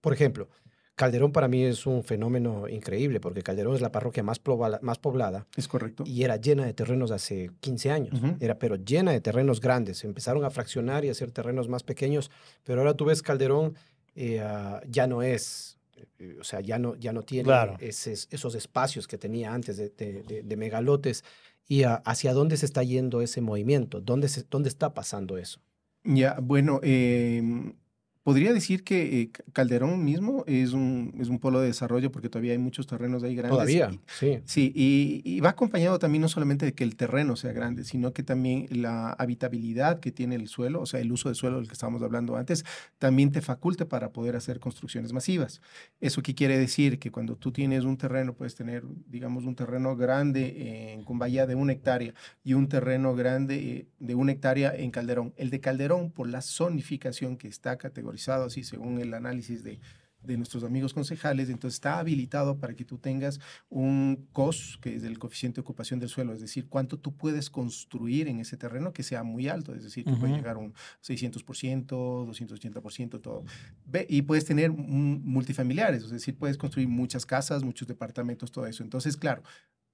por ejemplo, Calderón para mí es un fenómeno increíble porque Calderón es la parroquia más poblada Es correcto. y era llena de terrenos hace 15 años. Ujú. Era pero llena de terrenos grandes. Empezaron a fraccionar y a hacer terrenos más pequeños, pero ahora tú ves Calderón, ya no es, o sea, ya no tiene Claro. esos espacios que tenía antes de megalotes. ¿Y hacia dónde se está yendo ese movimiento? ¿Dónde está pasando eso? Ya, bueno, Podría decir que Calderón mismo es un polo de desarrollo porque todavía hay muchos terrenos ahí grandes. Todavía, sí. Sí, y va acompañado también no solamente de que el terreno sea grande, sino que también la habitabilidad que tiene el suelo, o sea, el uso de suelo del que estábamos hablando antes, también te faculta para poder hacer construcciones masivas. ¿Eso qué quiere decir? Que cuando tú tienes un terreno, puedes tener, digamos, un terreno grande en Cumbayá de 1 hectárea y un terreno grande de 1 hectárea en Calderón. El de Calderón, por la zonificación que está categorizado así según el análisis de nuestros amigos concejales, entonces está habilitado para que tú tengas un COS, que es el coeficiente de ocupación del suelo, es decir, cuánto tú puedes construir en ese terreno que sea muy alto, es decir, que puede llegar a un 600%, 280%, todo. Y puedes tener multifamiliares, es decir, puedes construir muchas casas, muchos departamentos, todo eso. Entonces, claro,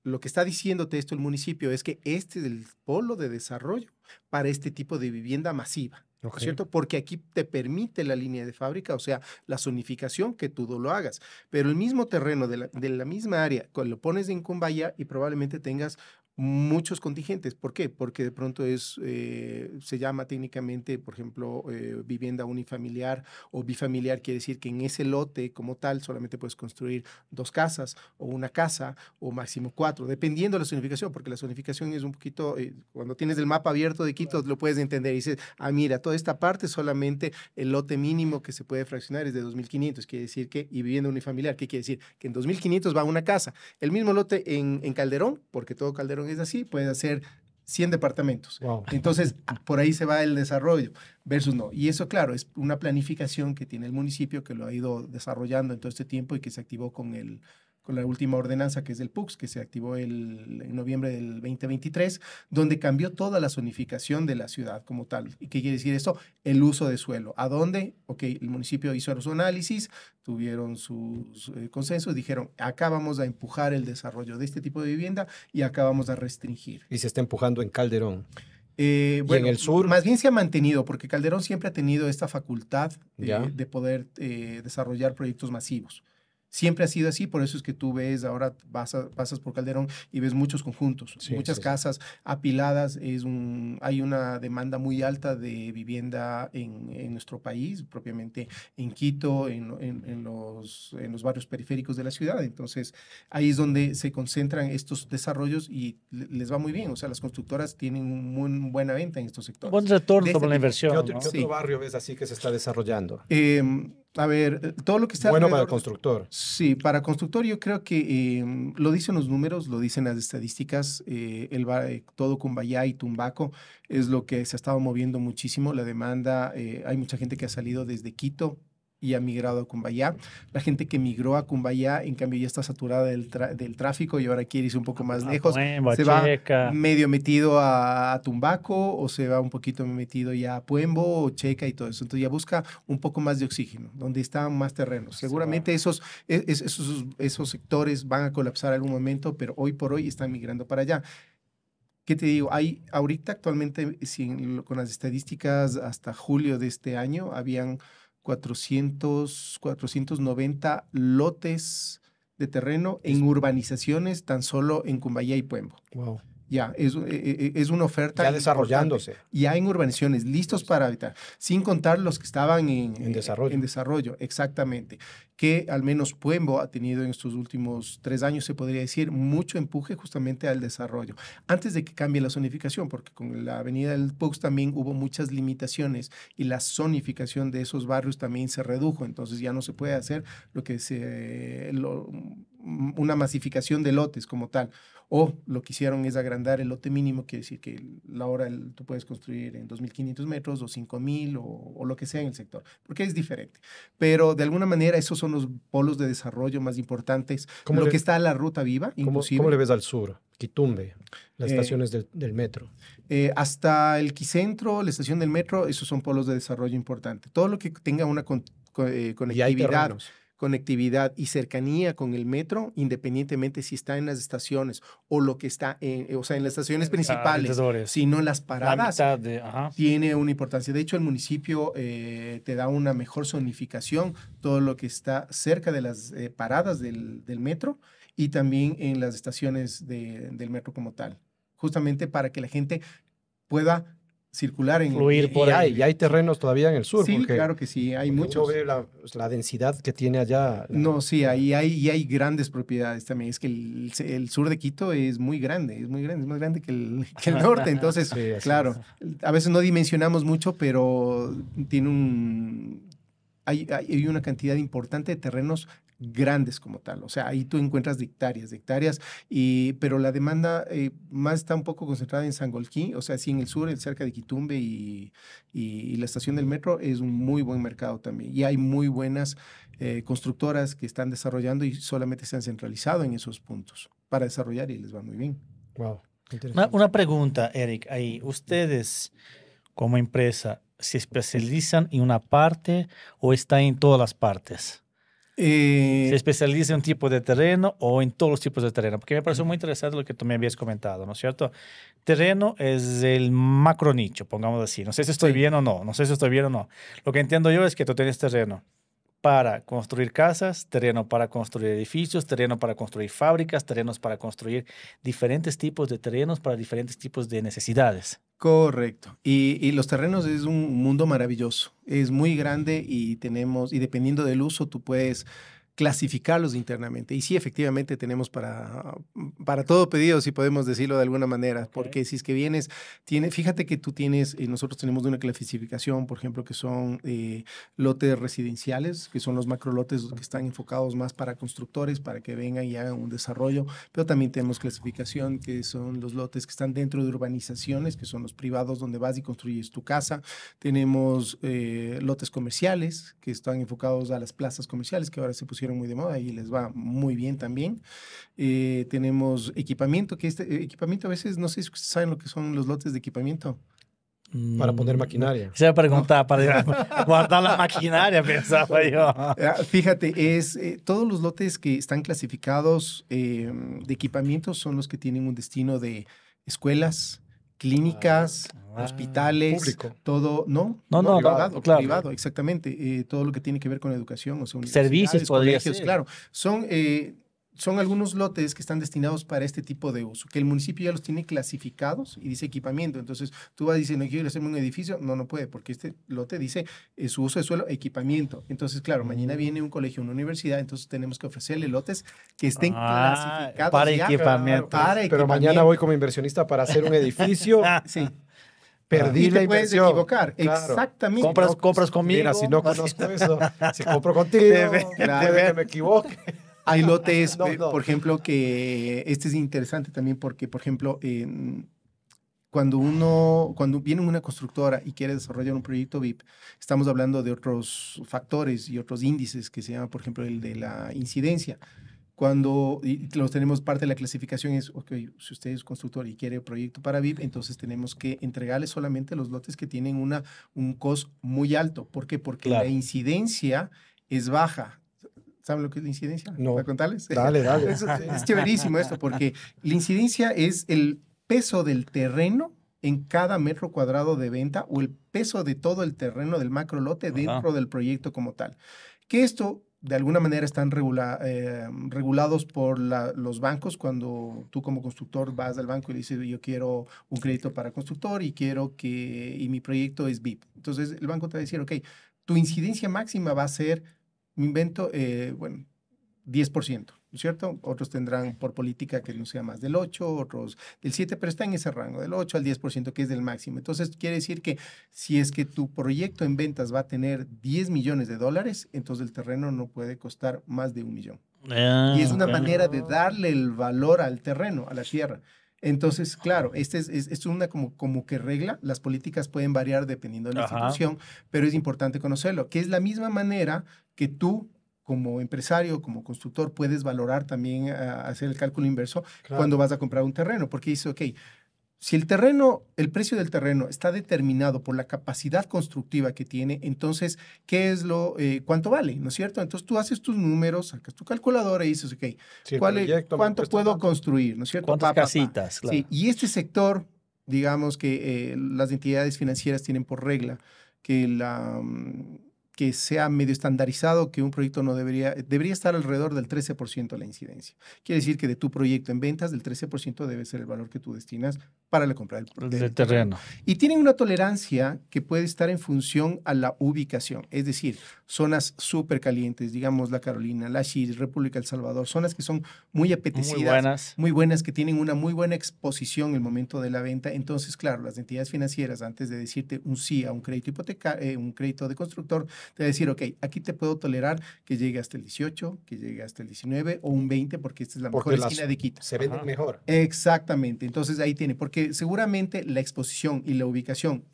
lo que está diciéndote esto el municipio es que este es el polo de desarrollo para este tipo de vivienda masiva. ¿No es cierto? Porque aquí te permite la línea de fábrica, o sea, la zonificación que tú lo hagas. Pero el mismo terreno de la misma área, lo pones en Cumbayá y probablemente tengas muchos contingentes. ¿Por qué? Porque de pronto se llama técnicamente, por ejemplo, vivienda unifamiliar o bifamiliar, quiere decir que en ese lote como tal solamente puedes construir 2 casas o una casa o máximo 4, dependiendo de la zonificación, porque la zonificación es un poquito, cuando tienes el mapa abierto de Quito, lo puedes entender y dices, mira, toda esta parte solamente el lote mínimo que se puede fraccionar es de 2.500, quiere decir que, y vivienda unifamiliar, ¿qué quiere decir? Que en 2.500 va una casa. El mismo lote en Calderón, porque todo Calderón es así, puede hacer 100 departamentos. Wow. Entonces, por ahí se va el desarrollo versus no. Y eso, claro, es una planificación que tiene el municipio que lo ha ido desarrollando en todo este tiempo y que se activó con la última ordenanza, que es el PUCS, que se activó en noviembre del 2023, donde cambió toda la zonificación de la ciudad como tal. ¿Y qué quiere decir esto? El uso de suelo. ¿A dónde? Ok, el municipio hizo su análisis, tuvieron sus consensos, dijeron, acá vamos a empujar el desarrollo de este tipo de vivienda y acá vamos a restringir. Y se está empujando en Calderón. Bueno, en el sur, más bien se ha mantenido, porque Calderón siempre ha tenido esta facultad de poder desarrollar proyectos masivos. Siempre ha sido así, por eso es que tú ves, ahora pasas por Calderón y ves muchos conjuntos, muchas casas apiladas. Hay una demanda muy alta de vivienda en nuestro país, propiamente en Quito, en los barrios periféricos de la ciudad. Entonces, ahí es donde se concentran estos desarrollos y les va muy bien. O sea, las constructoras tienen muy buena venta en estos sectores. Buen retorno sobre la inversión. ¿Qué otro barrio ves así que se está desarrollando? A ver, todo lo que está bueno para el constructor. Sí, para constructor yo creo que lo dicen los números, lo dicen las estadísticas. Todo Cumbayá y Tumbaco es lo que se ha estado moviendo muchísimo. La demanda, hay mucha gente que ha salido desde Quito y ha migrado a Cumbayá. La gente que migró a Cumbayá, en cambio, ya está saturada del tráfico y ahora quiere irse un poco más lejos. Se va medio metido a Tumbaco o se va un poquito metido ya a Puembo o Checa y todo eso. Entonces ya busca un poco más de oxígeno, donde están más terrenos. Seguramente esos sectores van a colapsar algún momento, pero hoy por hoy están migrando para allá. ¿Qué te digo? Ahorita actualmente, con las estadísticas hasta julio de este año, habían 490 lotes de terreno en urbanizaciones tan solo en Cumbayá y Puembo. Wow. Ya, es una oferta. Ya desarrollándose. Ya en urbanizaciones, listos para habitar, sin contar los que estaban en desarrollo. En desarrollo, exactamente. Que al menos Puembo ha tenido en estos últimos 3 años, se podría decir, mucho empuje justamente al desarrollo. Antes de que cambie la zonificación, porque con la avenida del PUCS también hubo muchas limitaciones y la zonificación de esos barrios también se redujo. Entonces ya no se puede hacer una masificación de lotes como tal. O lo que hicieron es agrandar el lote mínimo, quiere decir que tú puedes construir en 2.500 metros o 5.000 o lo que sea en el sector, porque es diferente. Pero de alguna manera esos son los polos de desarrollo más importantes. Que está a la ruta viva, inclusive. ¿Cómo le ves al sur? Quitumbe, las estaciones del metro. Hasta el Quicentro, la estación del metro, esos son polos de desarrollo importante. Todo lo que tenga una conectividad y cercanía con el metro, independientemente si está en las estaciones o lo que está en las estaciones principales, sino en las paradas, tiene una importancia. De hecho, el municipio te da una mejor zonificación, todo lo que está cerca de las paradas del metro y también en las estaciones del metro como tal, justamente para que la gente pueda circular en Fluir por Y ahí. hay terrenos todavía en el sur, Sí, porque claro que sí, hay uno muchos. ve la densidad que tiene allá. No, sí, ahí hay, y hay grandes propiedades también. Es que el sur de Quito es muy grande, es muy grande, es más grande que el norte. Entonces, Sí, así claro, a veces no dimensionamos mucho, pero tiene hay una cantidad importante de terrenos grandes como tal. O sea, ahí tú encuentras de hectáreas, pero la demanda más está un poco concentrada en Sangolquí, o sea, sí en el sur, cerca de Quitumbe y la estación del metro es un muy buen mercado también. Y hay muy buenas constructoras que están desarrollando y solamente se han centralizado en esos puntos para desarrollar y les va muy bien. Wow, interesante. Una pregunta, Eric, ahí, ¿ustedes como empresa se especializan en una parte o está en todas las partes? ¿Se especializa en un tipo de terreno o en todos los tipos de terreno? Porque me pareció muy interesante lo que tú me habías comentado, ¿no es cierto? Terreno es el macro nicho, pongamos así. No sé si estoy Sí. bien o no, no sé si estoy bien o no. Lo que entiendo yo es que tú tienes terreno para construir casas, terreno para construir edificios, terreno para construir fábricas, terrenos para construir diferentes tipos de terrenos para diferentes tipos de necesidades. Correcto. Y los terrenos es un mundo maravilloso. Es muy grande y dependiendo del uso, tú puedes clasificarlos internamente. Y sí, efectivamente tenemos para todo pedido, si podemos decirlo de alguna manera, Ok. porque si es que fíjate que nosotros tenemos una clasificación, por ejemplo, que son lotes residenciales, que son los macrolotes que están enfocados más para constructores, para que vengan y hagan un desarrollo, pero también tenemos clasificación, que son los lotes que están dentro de urbanizaciones, que son los privados donde vas y construyes tu casa. Tenemos lotes comerciales, que están enfocados a las plazas comerciales, que ahora se pusieron muy de moda y les va muy bien también. Tenemos equipamiento, que equipamiento a veces, no sé si ustedes saben lo que son los lotes de equipamiento. Para poner No. maquinaria. Se iba a preguntar, para guardar la maquinaria, pensaba yo. Fíjate, todos los lotes que están clasificados de equipamiento son los que tienen un destino de escuelas, clínicas, hospitales, público. todo, no, No, no, privado, claro. privado, exactamente, todo lo que tiene que ver con educación, o sea, Servicios universidades, podría colegios, ser. claro, son algunos lotes que están destinados para este tipo de uso, que el municipio ya los tiene clasificados y dice equipamiento. Entonces, tú vas diciendo, quiero hacerme un edificio, no puede, porque este lote dice su uso de suelo, equipamiento. Entonces, claro, mañana viene un colegio, una universidad, entonces tenemos que ofrecerle lotes que estén clasificados para ya equipamiento. Pero mañana voy como inversionista para hacer un edificio. Sí. Perdí Y la te puedes inversión. equivocar, Claro. exactamente. Compras conmigo. Mira, si no conozco eso, si compro contigo, Claro. puede que me equivoque. Hay lotes, No. por ejemplo, que este es interesante también porque, por ejemplo, cuando viene una constructora y quiere desarrollar un proyecto VIP, estamos hablando de otros factores y otros índices que se llama, por ejemplo, el de la incidencia. Y los tenemos, parte de la clasificación es, ok, si usted es constructor y quiere proyecto para VIP, entonces tenemos que entregarle solamente los lotes que tienen un cost muy alto. ¿Por qué? Porque Claro. la incidencia es baja. ¿Saben lo que es la incidencia? No. ¿Para contarles? Dale. Es chéverísimo esto, porque la incidencia es el peso del terreno en cada metro cuadrado de venta o el peso de todo el terreno del macro lote dentro del proyecto como tal. Que esto, de alguna manera, están regulados por los bancos. Cuando tú como constructor vas al banco y dices, yo quiero un crédito para constructor y mi proyecto es VIP. Entonces, el banco te va a decir, ok, tu incidencia máxima va a ser, me invento, 10%, ¿no es cierto? Otros tendrán por política que no sea más del 8, otros del 7, pero está en ese rango, del 8 al 10%, que es del máximo. Entonces, quiere decir que si es que tu proyecto en ventas va a tener 10 millones de dólares, entonces el terreno no puede costar más de 1 millón. Y es una manera de darle el valor al terreno, a la tierra. Entonces, claro, es una como que regla. Las políticas pueden variar dependiendo de la institución, pero es importante conocerlo, que es la misma manera que tú, como empresario, como constructor, puedes valorar también, hacer el cálculo inverso cuando vas a comprar un terreno, porque dice, ok, si el precio del terreno está determinado por la capacidad constructiva que tiene, entonces, ¿cuánto vale? ¿No es cierto? Entonces, tú haces tus números, sacas tu calculadora y dices, ok, Sí, ¿cuánto puedo construir? ¿No es cierto? ¿Cuántas casitas? Claro. Sí, y este sector, digamos que las entidades financieras tienen por regla que sea medio estandarizado, que un proyecto no debería estar alrededor del 13% la incidencia. Quiere decir que de tu proyecto en ventas, del 13% debe ser el valor que tú destinas para la compra del terreno. Y tienen una tolerancia que puede estar en función a la ubicación, es decir, zonas súper calientes, digamos La Carolina, La Chiri, República del Salvador, zonas que son muy apetecidas, muy buenas, que tienen una muy buena exposición en el momento de la venta. Entonces, claro, las entidades financieras, antes de decirte un sí a un crédito hipotecario, un crédito de constructor, te va a decir, ok, aquí te puedo tolerar que llegue hasta el 18, que llegue hasta el 19 o un 20, porque esta es la mejor esquina de Quito. Se venden mejor. Exactamente. Entonces, ahí tiene, porque seguramente la exposición y la ubicación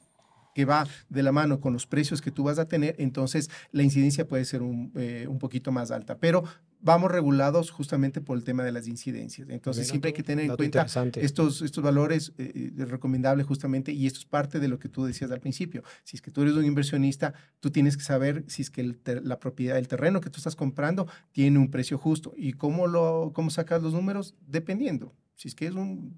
que va de la mano con los precios que tú vas a tener, entonces la incidencia puede ser un poquito más alta, pero vamos regulados justamente por el tema de las incidencias. Entonces siempre hay que tener en cuenta estos valores, es recomendable justamente, y esto es parte de lo que tú decías al principio. Si es que tú eres un inversionista, tú tienes que saber si es que la propiedad, el terreno que tú estás comprando tiene un precio justo. ¿Y cómo sacas los números? Dependiendo. Si es que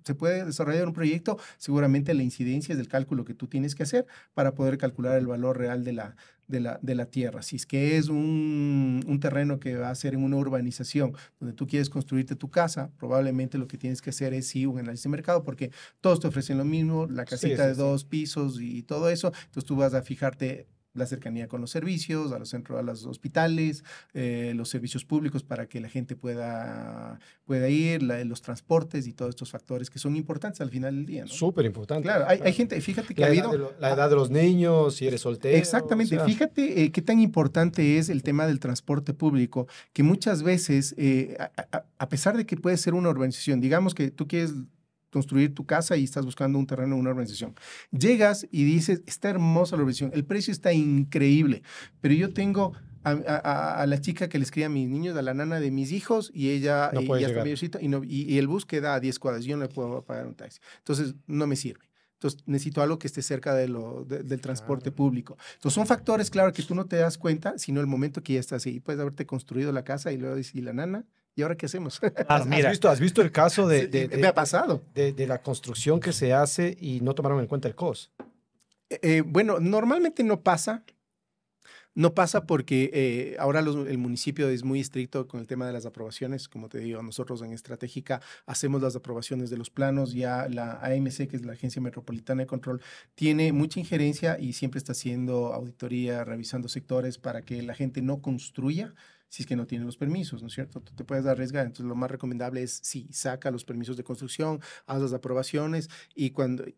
se puede desarrollar un proyecto, seguramente la incidencia es del cálculo que tú tienes que hacer para poder calcular el valor real de la tierra. Si es que es un terreno que va a ser en una urbanización donde tú quieres construirte tu casa, probablemente lo que tienes que hacer es sí un análisis de mercado, porque todos te ofrecen lo mismo, la casita de 2 pisos y todo eso. Entonces tú vas a fijarte la cercanía con los servicios, a los hospitales, los servicios públicos para que la gente pueda ir, los transportes y todos estos factores que son importantes al final del día, ¿no? Súper importante. Claro, hay gente, fíjate que ha habido... La edad de los niños, si eres soltero. Exactamente, o sea, fíjate qué tan importante es el tema del transporte público, que muchas veces, a pesar de que puede ser una urbanización, digamos que tú quieres construir tu casa y estás buscando un terreno en una urbanización. Llegas y dices, está hermosa la urbanización, el precio está increíble, pero yo tengo a la chica que les cría a mis niños, a la nana de mis hijos, y ella no ya está mayorcita, y el bus queda a 10 cuadras, yo no le puedo pagar un taxi. Entonces, no me sirve. Entonces, necesito algo que esté cerca del transporte público. Entonces, son factores, claro, que tú no te das cuenta, sino el momento que ya estás ahí. Puedes haberte construido la casa y luego decir, ¿y la nana? ¿Y ahora qué hacemos? Mira, ¿Has visto el caso me ha pasado. De la construcción que se hace y no tomaron en cuenta el COS? Bueno, normalmente no pasa. No pasa porque ahora el municipio es muy estricto con el tema de las aprobaciones. Como te digo, nosotros en Estratégica hacemos las aprobaciones de los planos. Ya la AMC, que es la Agencia Metropolitana de Control, tiene mucha injerencia y siempre está haciendo auditoría, revisando sectores para que la gente no construya si es que no tiene los permisos, ¿no es cierto? Tú te puedes arriesgar. Entonces, lo más recomendable es, sí, saca los permisos de construcción, haz las aprobaciones.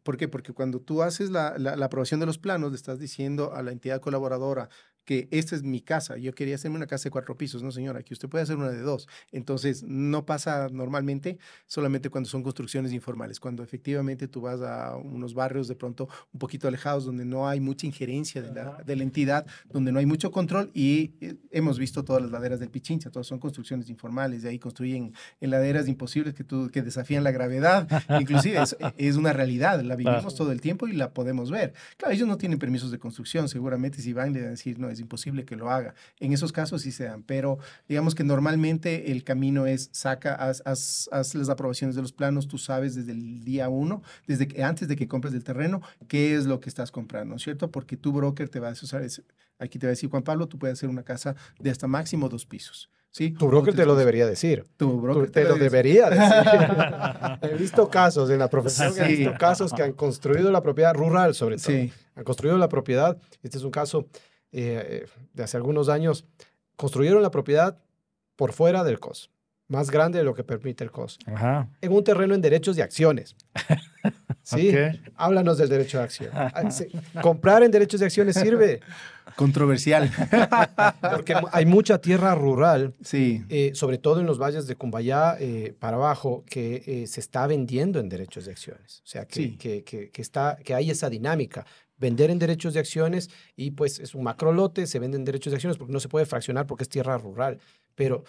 ¿Por qué? Porque cuando tú haces la aprobación de los planos, le estás diciendo a la entidad colaboradora que esta es mi casa, yo quería hacerme una casa de 4 pisos, no señora, que usted puede hacer una de 2. Entonces, no pasa normalmente, solamente cuando son construcciones informales, cuando efectivamente tú vas a unos barrios de pronto un poquito alejados, donde no hay mucha injerencia de la entidad, donde no hay mucho control, y hemos visto todas las laderas del Pichincha, todas son construcciones informales, de ahí construyen en laderas imposibles que desafían la gravedad, inclusive es una realidad, la vivimos todo el tiempo y la podemos ver. Claro, ellos no tienen permisos de construcción, seguramente si van le van a decir, no, es imposible que lo haga. En esos casos sí se dan, pero digamos que normalmente el camino es haz las aprobaciones de los planos, tú sabes desde el día 1, antes de que compres el terreno, qué es lo que estás comprando, ¿no es cierto? Porque tu broker te va a usar, aquí te va a decir, Juan Pablo, tú puedes hacer una casa de hasta máximo 2 pisos. ¿Sí? Tu broker te lo debería decir. Tu broker te lo debería decir. He visto casos en la profesión, he visto casos que han construido la propiedad rural, sobre todo. Sí. Han construido la propiedad. Este es un caso de hace algunos años. Construyeron la propiedad por fuera del COS, más grande de lo que permite el COS. Ajá. En un terreno en derechos de acciones. Sí, okay. Háblanos del derecho de acción. ¿Comprar en derechos de acciones sirve? Controversial. Porque hay mucha tierra rural, sí. Sobre todo en los valles de Cumbayá para abajo, que se está vendiendo en derechos de acciones. O sea, que hay esa dinámica. Vender en derechos de acciones y pues es un macrolote, se vende en derechos de acciones porque no se puede fraccionar porque es tierra rural. Pero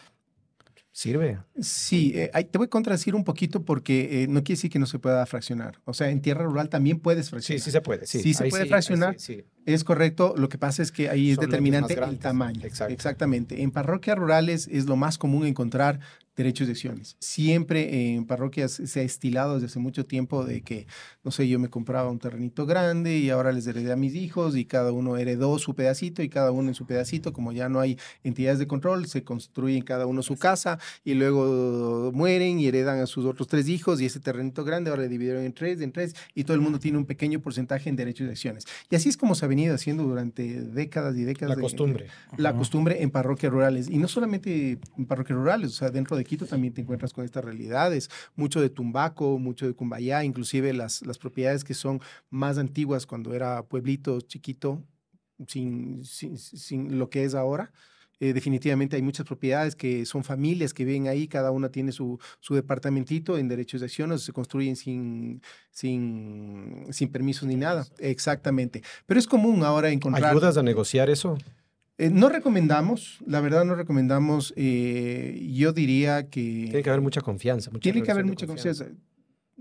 ¿sirve? Sí, te voy a contradecir un poquito porque no quiere decir que no se pueda fraccionar. O sea, en tierra rural también puedes fraccionar. Sí, sí se puede. Sí se puede fraccionar. Sí. Es correcto. Lo que pasa es que ahí es determinante el tamaño. Exacto. Exactamente. En parroquias rurales es lo más común encontrar derechos de acciones. Siempre en parroquias se ha estilado desde hace mucho tiempo de que, no sé, yo me compraba un terrenito grande y ahora les heredé a mis hijos y cada uno heredó su pedacito y cada uno en su pedacito, como ya no hay entidades de control, se construyen cada uno su casa y luego mueren y heredan a sus otros 3 hijos y ese terrenito grande ahora le dividieron en tres y todo el mundo tiene un pequeño porcentaje en derechos de acciones. Y así es como se ha venido haciendo durante décadas y décadas. La costumbre. La costumbre en parroquias rurales. Y no solamente en parroquias rurales, o sea, dentro de Quito también te encuentras con estas realidades. Mucho de Tumbaco, mucho de Cumbayá, inclusive las propiedades que son más antiguas cuando era pueblito chiquito, sin lo que es ahora. Definitivamente hay muchas propiedades que son familias que viven ahí, cada una tiene su departamentito en derechos de acción, o se construyen sin permisos ni nada. Exactamente. Pero es común ahora encontrar... ¿Ayudas a negociar eso? No recomendamos, la verdad no recomendamos. Yo diría que... Tiene que haber mucha confianza. Tiene que haber mucha confianza.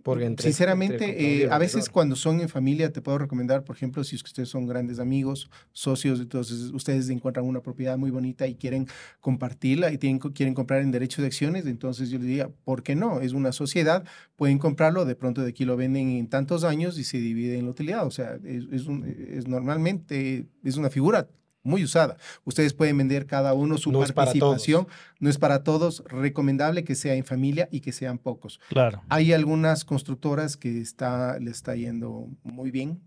Porque sinceramente, a veces cuando son en familia te puedo recomendar, por ejemplo, si ustedes son grandes amigos, socios, entonces ustedes encuentran una propiedad muy bonita y quieren compartirla y quieren comprar en derechos de acciones, entonces yo les diría, ¿por qué no? Es una sociedad, pueden comprarlo, de pronto de aquí lo venden en tantos años y se divide en la utilidad, o sea, normalmente es una figura muy usada. Ustedes pueden vender cada uno su participación. No es para todos. Recomendable que sea en familia y que sean pocos. Claro. Hay algunas constructoras que le está yendo muy bien.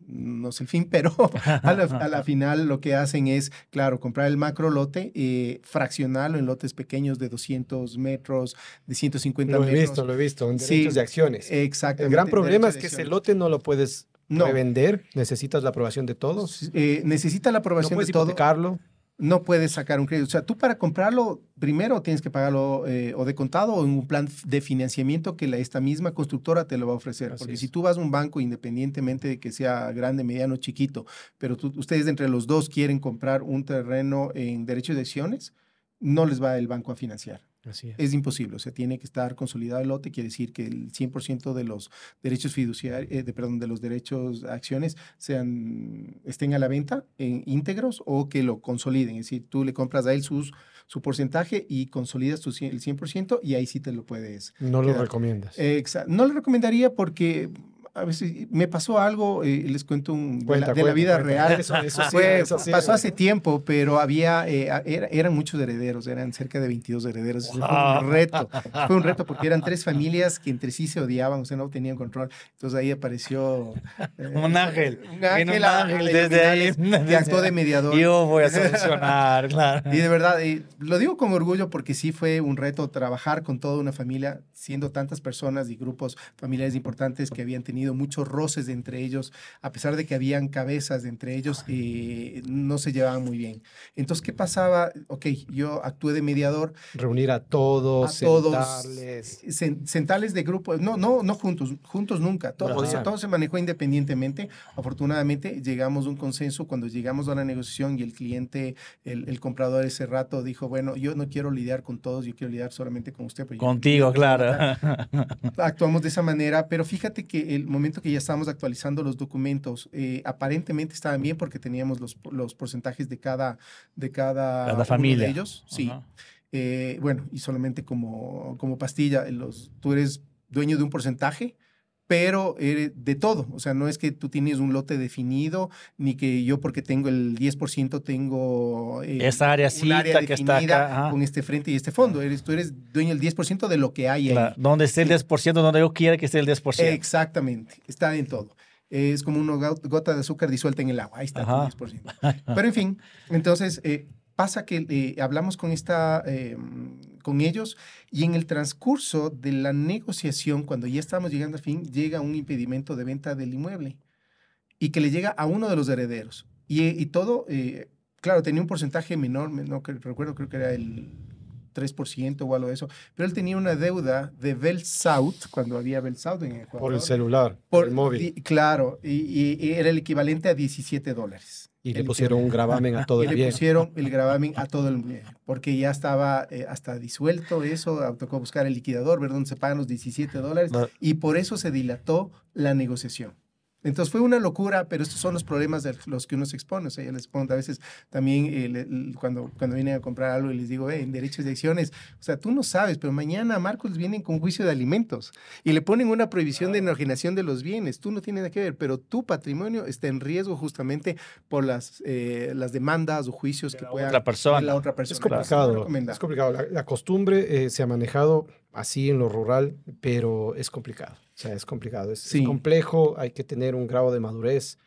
No sé el fin, pero a la final lo que hacen es, claro, comprar el macro lote, fraccionarlo en lotes pequeños de 200 metros, de 150 metros. Lo he visto, en derechos de acciones. Exactamente. El gran problema es que ese lote no lo puedes revender, necesitas la aprobación de todos. Necesita la aprobación de todos. No puedes hipotecarlo. No puedes sacar un crédito. O sea, tú para comprarlo, primero tienes que pagarlo o de contado o en un plan de financiamiento que esta misma constructora te lo va a ofrecer. Así Porque es. si tú vas a un banco, independientemente de que sea grande, mediano, chiquito, pero ustedes entre los dos quieren comprar un terreno en derechos de acciones, no les va el banco a financiar. Así es. Es imposible, o sea, tiene que estar consolidado el lote, quiere decir que el 100% de los derechos fiduciarios, de los derechos acciones estén a la venta en íntegros o que lo consoliden, es decir, tú le compras a él su porcentaje y consolidas el 100% y ahí sí te lo puedes No quedar. lo recomiendas. No lo recomendaría porque a veces me pasó algo, les cuento de la vida real. Eso Pasó hace tiempo, pero eran muchos herederos, eran cerca de 22 herederos. Fue un reto. Fue un reto porque eran 3 familias que entre sí se odiaban, o sea, no tenían control. Entonces ahí apareció un ángel. Un ángel desde ahí. Que actuó de mediador. Yo voy a solucionar, claro. Y de verdad, lo digo con orgullo porque sí fue un reto trabajar con toda una familia, siendo tantas personas y grupos familiares importantes que habían tenido muchos roces entre ellos, a pesar de que habían cabezas entre ellos, no se llevaban muy bien. Entonces, ¿qué pasaba? Ok, yo actué de mediador. Reunir a todos, sentarles de grupo, no juntos nunca, todo se manejó independientemente. Afortunadamente, llegamos a un consenso cuando llegamos a la negociación y el cliente, el comprador ese rato dijo, bueno, yo no quiero lidiar con todos, yo quiero lidiar solamente con usted. Contigo, claro. Actuamos de esa manera, pero fíjate que el momento que ya estábamos actualizando los documentos, aparentemente estaban bien porque teníamos los porcentajes de cada familia uno de ellos. Sí. Bueno, y solamente como pastilla, tú eres dueño de un porcentaje, pero de todo. O sea, no es que tú tienes un lote definido, ni que yo porque tengo el 10% tengo esa área que está acá, con este frente y este fondo. Tú eres dueño del 10% de lo que hay ahí. Donde esté el 10%, donde yo quiera que esté el 10%. Exactamente, está en todo. Es como una gota de azúcar disuelta en el agua. Ahí está el 10%. Pero en fin, entonces pasa que hablamos con ellos y en el transcurso de la negociación, cuando ya estamos llegando al fin, llega un impedimento de venta del inmueble y que le llega a uno de los herederos. Y todo, claro, tenía un porcentaje menor, recuerdo, creo que era el 3% o algo de eso, pero él tenía una deuda de BellSouth, cuando había BellSouth en Ecuador. Por el celular, por el móvil. Claro, y era el equivalente a $17. Y le pusieron un gravamen a todo el bien. Y le pusieron el gravamen a todo el bien, porque ya estaba hasta disuelto eso, tocó buscar el liquidador, ver dónde se pagan los $17, y por eso se dilató la negociación. Entonces fue una locura, pero estos son los problemas de los que uno se expone. O sea, yo les pongo a veces también cuando vienen a comprar algo y les digo, en derechos de acciones, o sea, tú no sabes, pero mañana a Marcos vienen con juicio de alimentos y le ponen una prohibición de enajenación de los bienes. Tú no tienes nada que ver, pero tu patrimonio está en riesgo justamente por las demandas o juicios que pueda otra persona. la otra persona. Es complicado. Es complicado. La costumbre se ha manejado así en lo rural, pero es complicado. O sea, es complicado. Es complejo. Hay que tener un grado de madurez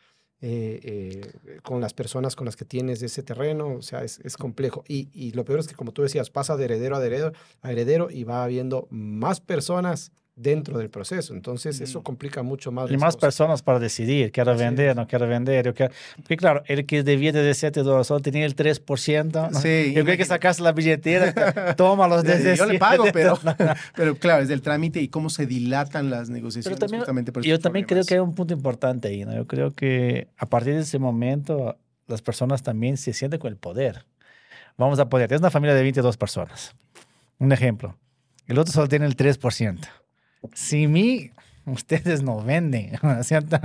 con las personas con las que tienes ese terreno. O sea, es complejo. Y lo peor es que, como tú decías, pasa de heredero a heredero y va habiendo más personas dentro del proceso. Entonces, eso complica mucho más. Y más personas para decidir, quiero vender, no quiero vender. Porque claro, el que debía de $7 solo tenía el 3%. ¿no? Sí, yo creo que sacas la billetera, toma los desde yo le pago, pero claro, es del trámite y cómo se dilatan las negociaciones. También, justamente por yo también creo que hay un punto importante ahí, ¿no? Yo creo que a partir de ese momento las personas también se sienten con el poder. Vamos a poder. Es una familia de 22 personas. Un ejemplo. El otro solo tiene el 3%. Si ustedes no venden, ¿cierto?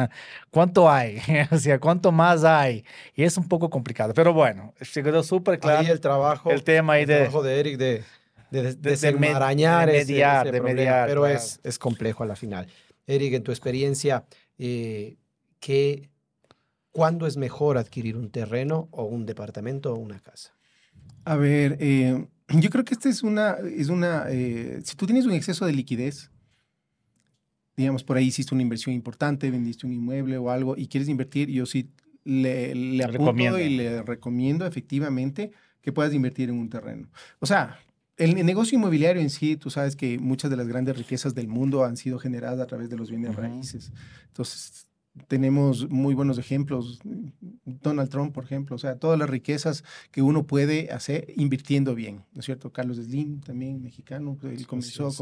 ¿Cuánto hay? O sea, ¿cuánto más hay? Y es un poco complicado, pero bueno, se quedó súper claro. Ahí el trabajo ahí trabajo de Eric de desenmarañar, de mediar, pero claro. es complejo a la final. Eric, en tu experiencia, ¿cuándo es mejor adquirir un terreno o un departamento o una casa? A ver, yo creo que esta es si tú tienes un exceso de liquidez, digamos, por ahí hiciste una inversión importante, vendiste un inmueble o algo y quieres invertir, yo sí le apunto y le recomiendo efectivamente que puedas invertir en un terreno. O sea, el negocio inmobiliario en sí, tú sabes que muchas de las grandes riquezas del mundo han sido generadas a través de los bienes raíces. Entonces, tenemos muy buenos ejemplos. Donald Trump, por ejemplo, o sea, todas las riquezas que uno puede hacer invirtiendo bien, ¿no es cierto? Carlos Slim, también mexicano, él comenzó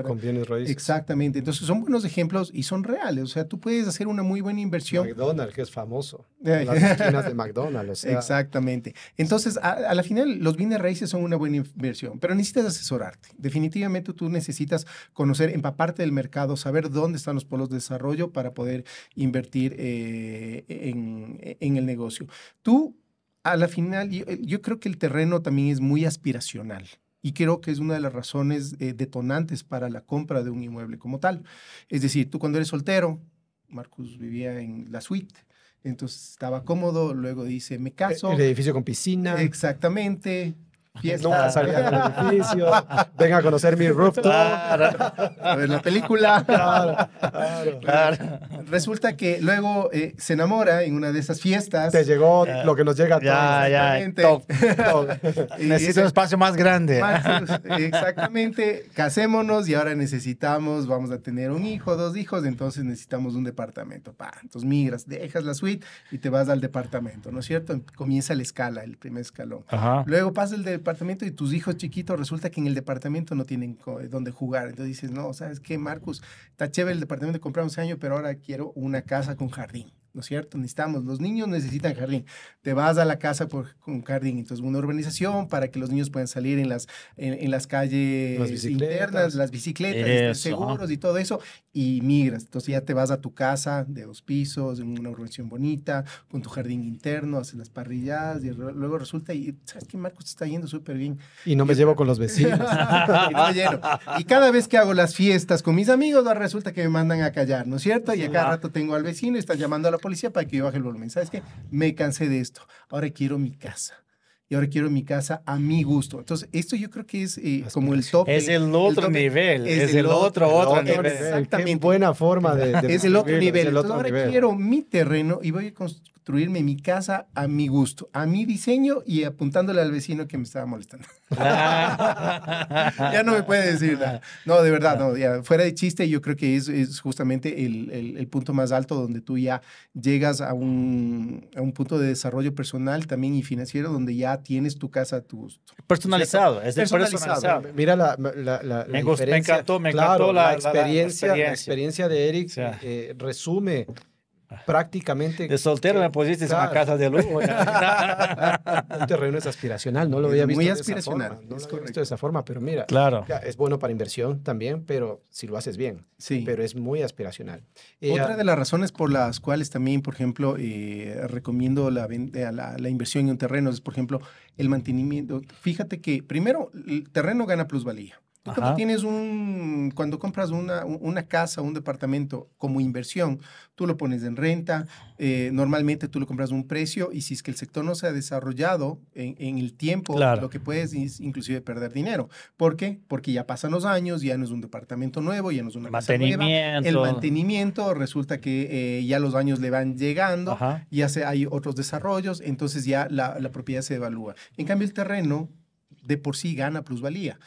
con bienes raíces. Exactamente. Entonces, son buenos ejemplos y son reales. O sea, tú puedes hacer una muy buena inversión. McDonald's, que es famoso. Las esquinas de McDonald's. O sea. Exactamente. Entonces, a la final, los bienes raíces son una buena inversión, pero necesitas asesorarte. Definitivamente, tú necesitas conocer, empaparte del mercado, saber dónde están los polos de desarrollo para poder invertir en el negocio. Tú, a la final, yo creo que el terreno también es muy aspiracional y creo que es una de las razones detonantes para la compra de un inmueble como tal. Es decir, tú cuando eres soltero, Marcus vivía en la suite, entonces estaba cómodo, luego dice, me caso. El edificio con piscina. Exactamente. Fiesta. Nunca salía del edificio. Venga a conocer mi rooftop. A ver la película. Claro. Resulta que luego se enamora en una de esas fiestas. Te llegó lo que nos llega a todos. Necesito un espacio más grande. Exactamente. Casémonos y ahora vamos a tener un hijo, 2 hijos, entonces necesitamos un departamento. Entonces migras, dejas la suite y te vas al departamento, ¿no es cierto? Comienza la escala, el primer escalón. Ajá. Luego pasa el departamento y tus hijos chiquitos resulta que en el departamento no tienen dónde jugar. Entonces dices, no, ¿sabes qué, Marcus? Está chévere el departamento que compramos ese año, pero ahora quiero una casa con jardín, ¿no es cierto? Los niños necesitan jardín. Te vas a la casa con jardín. Entonces, una urbanización para que los niños puedan salir en las calles internas, las bicicletas, están seguros y todo eso, y migras. Entonces, ya te vas a tu casa de 2 pisos, en una urbanización bonita, con tu jardín interno, haces las parrilladas, y luego resulta, y ¿sabes qué, Marcos? Te está yendo súper bien. Y no me llevo con los vecinos. Y no me lleno. Y cada vez que hago las fiestas con mis amigos, resulta que me mandan a callar, ¿no es cierto? Y a cada rato tengo al vecino y están llamando a la policía para que yo baje el volumen. ¿Sabes qué? Me cansé de esto. Ahora quiero mi casa. Y ahora quiero mi casa a mi gusto. Entonces, esto yo creo que es como el tope. Es el otro nivel. Es el otro nivel. Exactamente. Qué buena forma de es el otro nivel. Entonces, ahora quiero mi terreno y voy a construirme mi casa a mi gusto, a mi diseño y apuntándole al vecino que me estaba molestando. Ya no me puede decir nada. No, de verdad, no. Ya, fuera de chiste, yo creo que es justamente el punto más alto donde tú ya llegas a un punto de desarrollo personal también y financiero donde ya tienes tu casa a tu gusto. Personalizado. Es personalizado. Mira la diferencia. Me encantó la experiencia de Eric resume prácticamente... De soltero me pusiste en una Claro. casa de lujo. Un terreno es aspiracional, no lo había visto Muy de esa aspiracional, forma, no es lo había correcto. visto de esa forma, pero mira, Claro. ya, es bueno para inversión también, pero si lo haces bien, Sí. pero es muy aspiracional. Otra de las razones por las cuales también, por ejemplo, recomiendo la inversión en un terreno es, por ejemplo, el mantenimiento. Fíjate que primero el terreno gana plusvalía. Tú cuando Ajá. tienes cuando compras una casa, un departamento como inversión, tú lo pones en renta, normalmente tú lo compras a un precio y si es que el sector no se ha desarrollado en el tiempo, Claro. lo que puedes es inclusive perder dinero. ¿Por qué? Porque ya pasan los años, ya no es un departamento nuevo, ya no es una casa nueva. Mantenimiento. El mantenimiento resulta que ya los años le van llegando, Ajá. hay otros desarrollos, entonces ya la propiedad se evalúa. En cambio, el terreno de por sí gana plusvalía.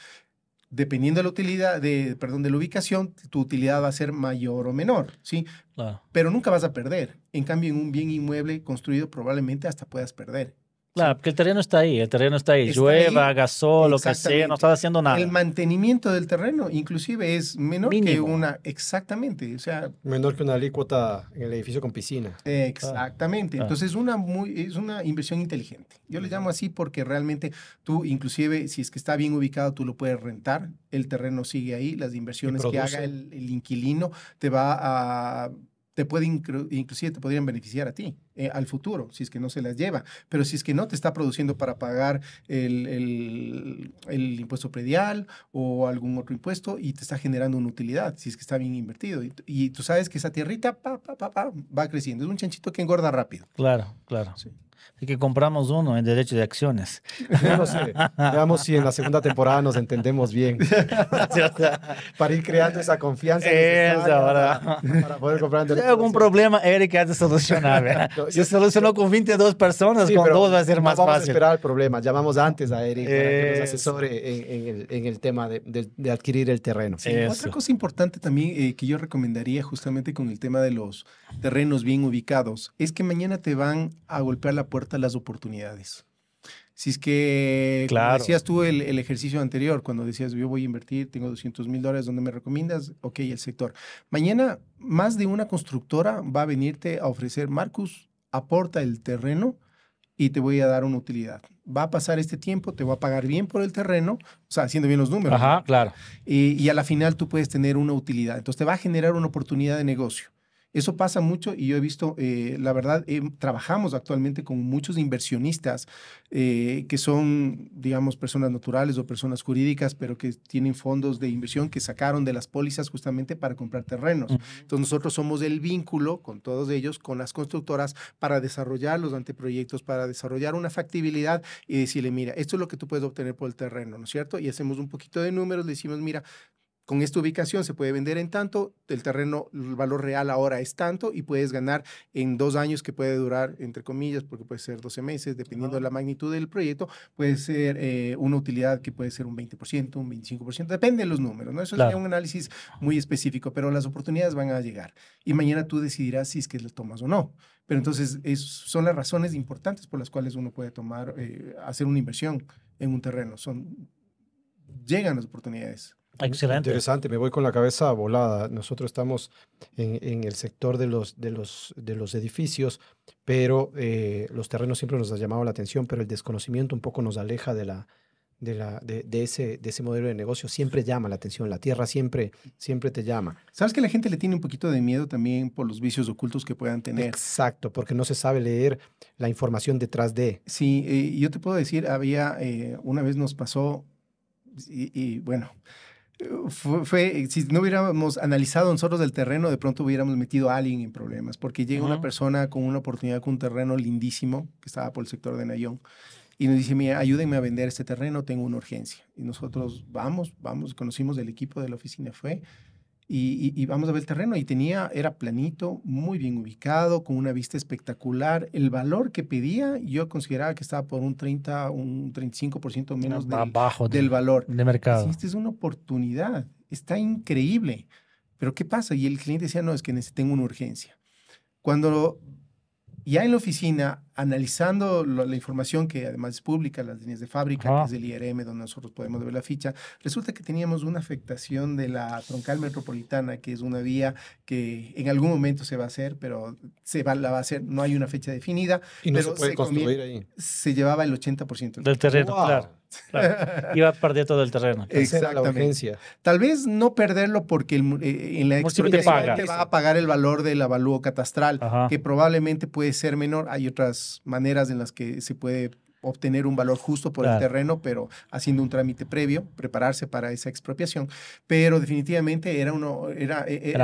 Dependiendo de la utilidad, de la ubicación, tu utilidad va a ser mayor o menor, ¿sí? Claro. Pero nunca vas a perder. En cambio, en un bien inmueble construido probablemente hasta puedas perder. Claro, porque el terreno está ahí, Está llueva, ahí, haga sol, lo que sea, exactamente. no estás haciendo nada. El mantenimiento del terreno inclusive es menor que Mínimo. exactamente, o sea, menor que una alícuota en el edificio con piscina. exactamente. Claro. Entonces es una inversión inteligente. Yo le llamo así porque realmente tú, inclusive, si es que está bien ubicado, tú lo puedes rentar. El terreno sigue ahí. Las inversiones que produce. haga el inquilino inclusive te podrían beneficiar a ti al futuro, si es que no se las lleva. Pero si es que no te está produciendo para pagar el impuesto predial o algún otro impuesto y te está generando una utilidad, si es que está bien invertido. Y tú sabes que esa tierrita va creciendo. Es un chanchito que engorda rápido. Claro, claro. Sí. Así que compramos uno en derecho de acciones. Yo no sé, veamos si en la segunda temporada nos entendemos bien. Para ir creando esa confianza necesaria para poder comprar. Si hay algún problema, Eric ha de solucionar. ¿verdad? No, Si solucionó con 22 personas, Sí, con pero dos va a ser no más vamos a fácil. esperar el problema. Llamamos antes a Eric para que nos Eso. asesore en el tema de adquirir el terreno. Sí, Eso. otra cosa importante también que yo recomendaría justamente con el tema de los terrenos bien ubicados es que mañana te van a golpear la puerta las oportunidades. Si es que, como Claro. decías tú el ejercicio anterior, cuando decías yo voy a invertir, tengo $200,000, ¿dónde me recomiendas? Ok, el sector. Mañana más de una constructora va a venirte a ofrecer, Marcus, aporta el terreno y te voy a dar una utilidad. Va a pasar este tiempo, te voy a pagar bien por el terreno, o sea, haciendo bien los números. Ajá, ¿no? claro. Y a la final tú puedes tener una utilidad. Entonces te va a generar una oportunidad de negocio. Eso pasa mucho y yo he visto, la verdad, trabajamos actualmente con muchos inversionistas que son, digamos, personas naturales o personas jurídicas, pero que tienen fondos de inversión que sacaron de las pólizas justamente para comprar terrenos. Entonces nosotros somos el vínculo con todos ellos, con las constructoras, para desarrollar los anteproyectos, para desarrollar una factibilidad y decirle, mira, esto es lo que tú puedes obtener por el terreno, ¿no es cierto? Y hacemos un poquito de números, le decimos, mira, con esta ubicación se puede vender en tanto, el terreno, el valor real ahora es tanto y puedes ganar en 2 años que puede durar, entre comillas, porque puede ser 12 meses, dependiendo de la magnitud del proyecto, puede ser una utilidad que puede ser un 20%, un 25%, depende de los números, ¿no? Eso Claro. sería un análisis muy específico, pero las oportunidades van a llegar y mañana tú decidirás si es que lo tomas o no. Pero entonces son las razones importantes por las cuales uno puede hacer una inversión en un terreno. Llegan las oportunidades. Excelente. Interesante, me voy con la cabeza volada. Nosotros estamos en el sector de los edificios, pero los terrenos siempre nos ha llamado la atención, pero el desconocimiento un poco nos aleja de ese modelo de negocio. Siempre llama la atención, la tierra siempre te llama. ¿Sabes que la gente le tiene un poquito de miedo también por los vicios ocultos que puedan tener? Exacto, porque no se sabe leer la información detrás de. Sí, yo te puedo decir, una vez nos pasó, y bueno, si no hubiéramos analizado nosotros del terreno, de pronto hubiéramos metido a alguien en problemas, porque llega una persona con una oportunidad con un terreno lindísimo que estaba por el sector de Nayón y nos dice, mira, ayúdenme a vender este terreno, tengo una urgencia. Y nosotros vamos, conocimos del equipo de la oficina, y vamos a ver el terreno y era planito, muy bien ubicado, con una vista espectacular. El valor que pedía, yo consideraba que estaba por un 35% menos bajo del valor. de mercado. Sí, esta es una oportunidad, está increíble. Pero ¿qué pasa? Y el cliente decía, no, es que tengo una urgencia. Cuando ya en la oficina analizando la información que además es pública, las líneas de fábrica, Ajá. que es el IRM, donde nosotros podemos ver la ficha, resulta que teníamos una afectación de la troncal metropolitana, que es una vía que en algún momento se va a hacer, pero la va a hacer, no hay una fecha definida, Y no se pero puede construir ahí. se llevaba el 80% Del terreno, ¡Wow! claro. Claro. Iba a perder todo el terreno. Esa era la Exactamente. urgencia. Tal vez no perderlo porque en la Municipio expropiación paga. te va a pagar el valor del avalúo catastral, Ajá. que probablemente puede ser menor. Hay otras maneras en las que se puede obtener un valor justo por el Claro. terreno, pero haciendo un trámite previo, prepararse para esa expropiación. Pero definitivamente era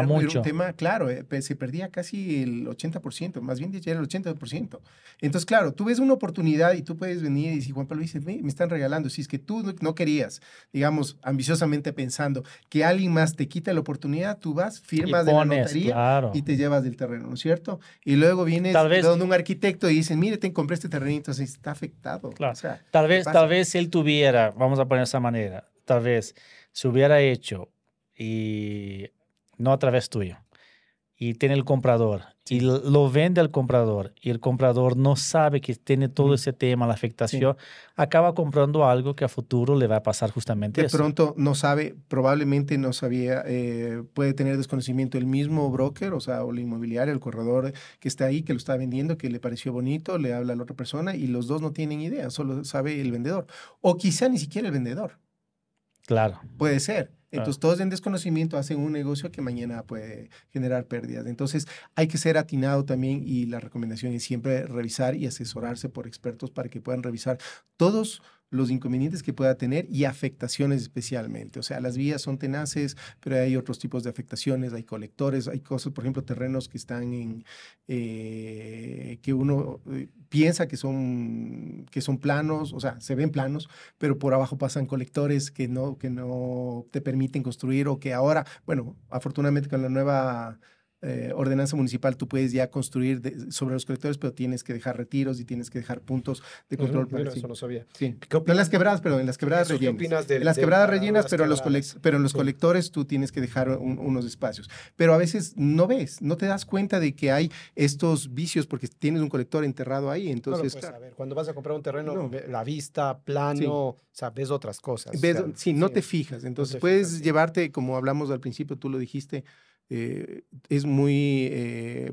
mucho. un tema, claro, se perdía casi el 80%, más bien ya era el 80%. Entonces, claro, tú ves una oportunidad y tú puedes venir y decir, Juan Pablo dice, me están regalando. Si es que tú no querías, digamos, ambiciosamente pensando que alguien más te quita la oportunidad, tú vas, firmas de la notaría claro. y te llevas del terreno, ¿no es cierto? Y luego vienes Tal vez- donde un arquitecto y dicen, mire, te compré este terrenito, así está afectado. Claro. O sea, Tal ¿qué vez, pasa? tal vez si él tuviera, vamos a poner de esa manera, tal vez se hubiera hecho y no a través tuyo, y tiene el comprador, Sí. y lo vende al comprador, y el comprador no sabe que tiene todo Ujú. ese tema, la afectación, acaba comprando algo que a futuro le va a pasar justamente De eso. pronto no sabe, probablemente no sabía, puede tener desconocimiento el mismo broker, o sea, o el inmobiliario, el corredor que está ahí, que lo está vendiendo, que le pareció bonito, le habla a la otra persona y los dos no tienen idea, solo sabe el vendedor. O quizá ni siquiera el vendedor. Claro. Puede ser. Claro. Entonces, todos en desconocimiento hacen un negocio que mañana puede generar pérdidas. Entonces, hay que ser atinado también y la recomendación es siempre revisar y asesorarse por expertos para que puedan revisar todos los inconvenientes que pueda tener y afectaciones especialmente. O sea, las vías son tenaces, pero hay otros tipos de afectaciones, hay colectores, hay cosas, por ejemplo, terrenos que están en, que uno piensa que son planos, o sea, se ven planos, pero por abajo pasan colectores que no te permiten construir o que ahora, bueno, afortunadamente con la nueva ordenanza municipal tú puedes ya construir sobre los colectores, pero tienes que dejar retiros y tienes que dejar puntos de control. Mira, para, sí. eso no sabía. Sí. ¿Qué No en opinas? las quebradas, perdón, en las quebradas Eso, ¿qué rellenas. opinas del- En las del quebradas parado de rellenas, las pero quebradas? en los Sí. colectores tú tienes que dejar unos espacios. Pero a veces no ves, no te das cuenta de que hay estos vicios porque tienes un colector enterrado ahí. No lo Entonces, puedes claro, saber. Cuando vas a comprar un terreno, No. la vista, plano, Sí. o sea, ves otras cosas. ves, o sea, sí, no sí, te fijas. Entonces te puedes fijas, sí. llevarte, como hablamos al principio, tú lo dijiste, es muy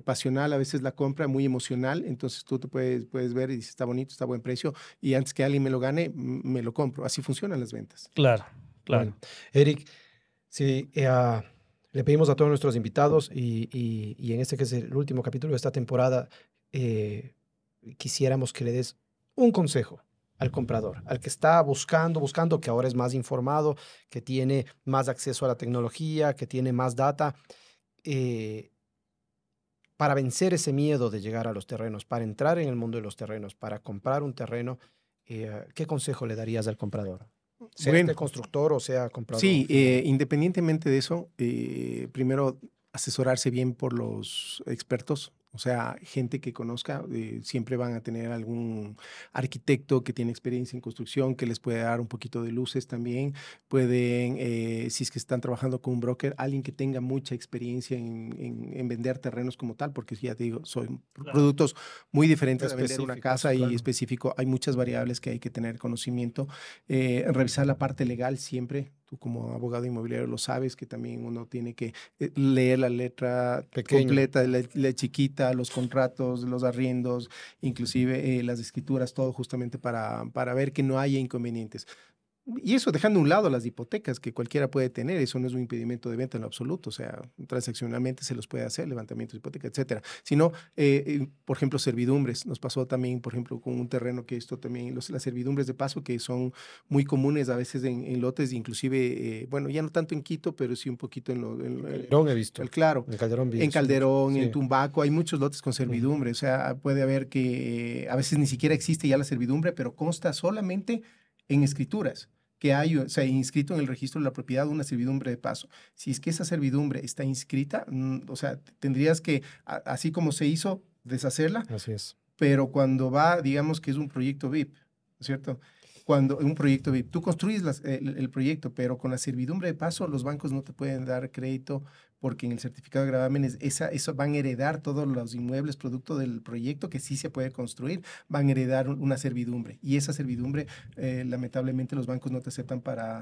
pasional a veces la compra, muy emocional. Entonces tú te puedes ver y dices, está bonito, está a buen precio, y antes que alguien me lo gane, me lo compro. Así funcionan las ventas. Claro, claro. Bueno, Eric, sí, le pedimos a todos nuestros invitados y en este que es el último capítulo de esta temporada, quisiéramos que le des un consejo al comprador, al que está buscando, que ahora es más informado, que tiene más acceso a la tecnología, que tiene más data, eh, para vencer ese miedo de llegar a los terrenos, para entrar en el mundo de los terrenos, para comprar un terreno. ¿Qué consejo le darías al comprador? Sea Bueno, este constructor o sea comprador sí, final. independientemente de eso, primero asesorarse bien por los expertos, o sea, gente que conozca, siempre van a tener algún arquitecto que tiene experiencia en construcción que les puede dar un poquito de luces también. Pueden, si es que están trabajando con un broker, alguien que tenga mucha experiencia en vender terrenos como tal, porque ya te digo, son productos muy diferentes a vender una Específicos, casa y claro. específico. Hay muchas variables que hay que tener conocimiento. Revisar la parte legal siempre. Tú como abogado inmobiliario lo sabes, que también uno tiene que leer la letra Pequeño. completa, la chiquita, los contratos, los arriendos, inclusive las escrituras, todo justamente para ver que no haya inconvenientes. Y eso dejando a un lado las hipotecas que cualquiera puede tener, eso no es un impedimento de venta en lo absoluto, o sea, transaccionalmente se los puede hacer, levantamiento de hipoteca, etcétera. Sino, por ejemplo, servidumbres. Nos pasó también, por ejemplo, con un terreno que esto también, las servidumbres de paso que son muy comunes a veces en lotes, inclusive, bueno, ya no tanto en Quito, pero sí un poquito en Calderón he visto. claro. En Calderón vi En eso Calderón, mucho. en Sí. Tumbaco, hay muchos lotes con servidumbre, o sea, puede haber que a veces ni siquiera existe ya la servidumbre, pero consta solamente en escrituras que hay, o sea, inscrito en el registro de la propiedad una servidumbre de paso. Si es que esa servidumbre está inscrita, o sea, tendrías que, así como se hizo, deshacerla, Así es. pero cuando va, digamos que es un proyecto VIP, ¿no es cierto? cuando un proyecto, tú construyes el proyecto, pero con la servidumbre de paso, los bancos no te pueden dar crédito porque en el certificado de gravámenes eso van a heredar todos los inmuebles producto del proyecto que sí se puede construir, van a heredar una servidumbre y esa servidumbre lamentablemente los bancos no te aceptan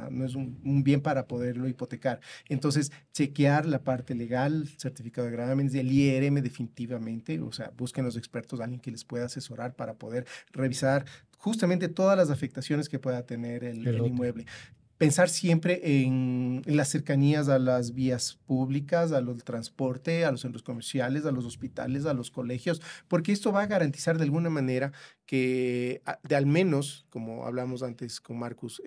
no es un bien para poderlo hipotecar. Entonces, chequear la parte legal, certificado de gravámenes, el IRM definitivamente, o sea, busquen los expertos, alguien que les pueda asesorar para poder revisar justamente todas las afectaciones que pueda tener el inmueble. Pensar siempre en las cercanías a las vías públicas, a los transporte, a los centros comerciales, a los hospitales, a los colegios, porque esto va a garantizar de alguna manera que al menos, como hablamos antes con Marcus,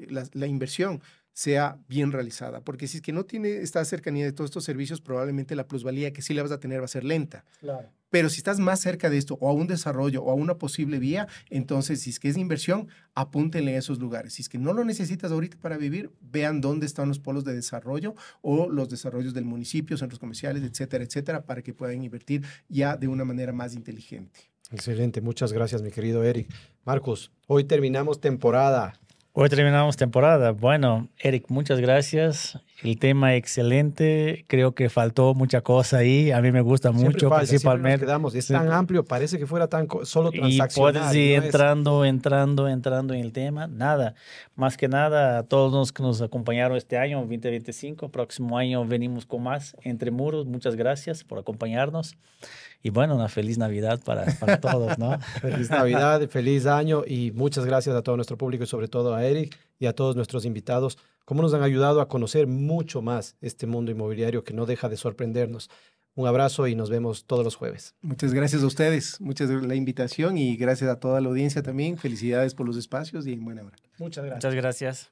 la inversión sea bien realizada, porque si es que no tiene esta cercanía de todos estos servicios, probablemente la plusvalía que sí la vas a tener va a ser lenta. Claro. Pero si estás más cerca de esto, o a un desarrollo, o a una posible vía, entonces, si es que es inversión, apúntenle a esos lugares. Si es que no lo necesitas ahorita para vivir, vean dónde están los polos de desarrollo o los desarrollos del municipio, centros comerciales, etcétera, etcétera, para que puedan invertir ya de una manera más inteligente. Excelente, muchas gracias, mi querido Eric. Marcus, hoy terminamos temporada. Hoy terminamos temporada. Bueno, Eric, muchas gracias. El tema excelente. Creo que faltó mucha cosa ahí. A mí me gusta mucho, principalmente. Nos quedamos. Es tan amplio, parece que fuera tan solo transaccional. Y puedes ir entrando en el tema. Nada, más que nada, a todos los que nos acompañaron este año, 2025. Próximo año venimos con más Entre Muros. Muchas gracias por acompañarnos. Y bueno, una feliz Navidad para todos, ¿no? Feliz Navidad, feliz año y muchas gracias a todo nuestro público y sobre todo a Eric y a todos nuestros invitados. Cómo nos han ayudado a conocer mucho más este mundo inmobiliario que no deja de sorprendernos. Un abrazo y nos vemos todos los jueves. Muchas gracias a ustedes, muchas gracias por la invitación y gracias a toda la audiencia también. Felicidades por los espacios y en buena hora. Muchas gracias. Muchas gracias.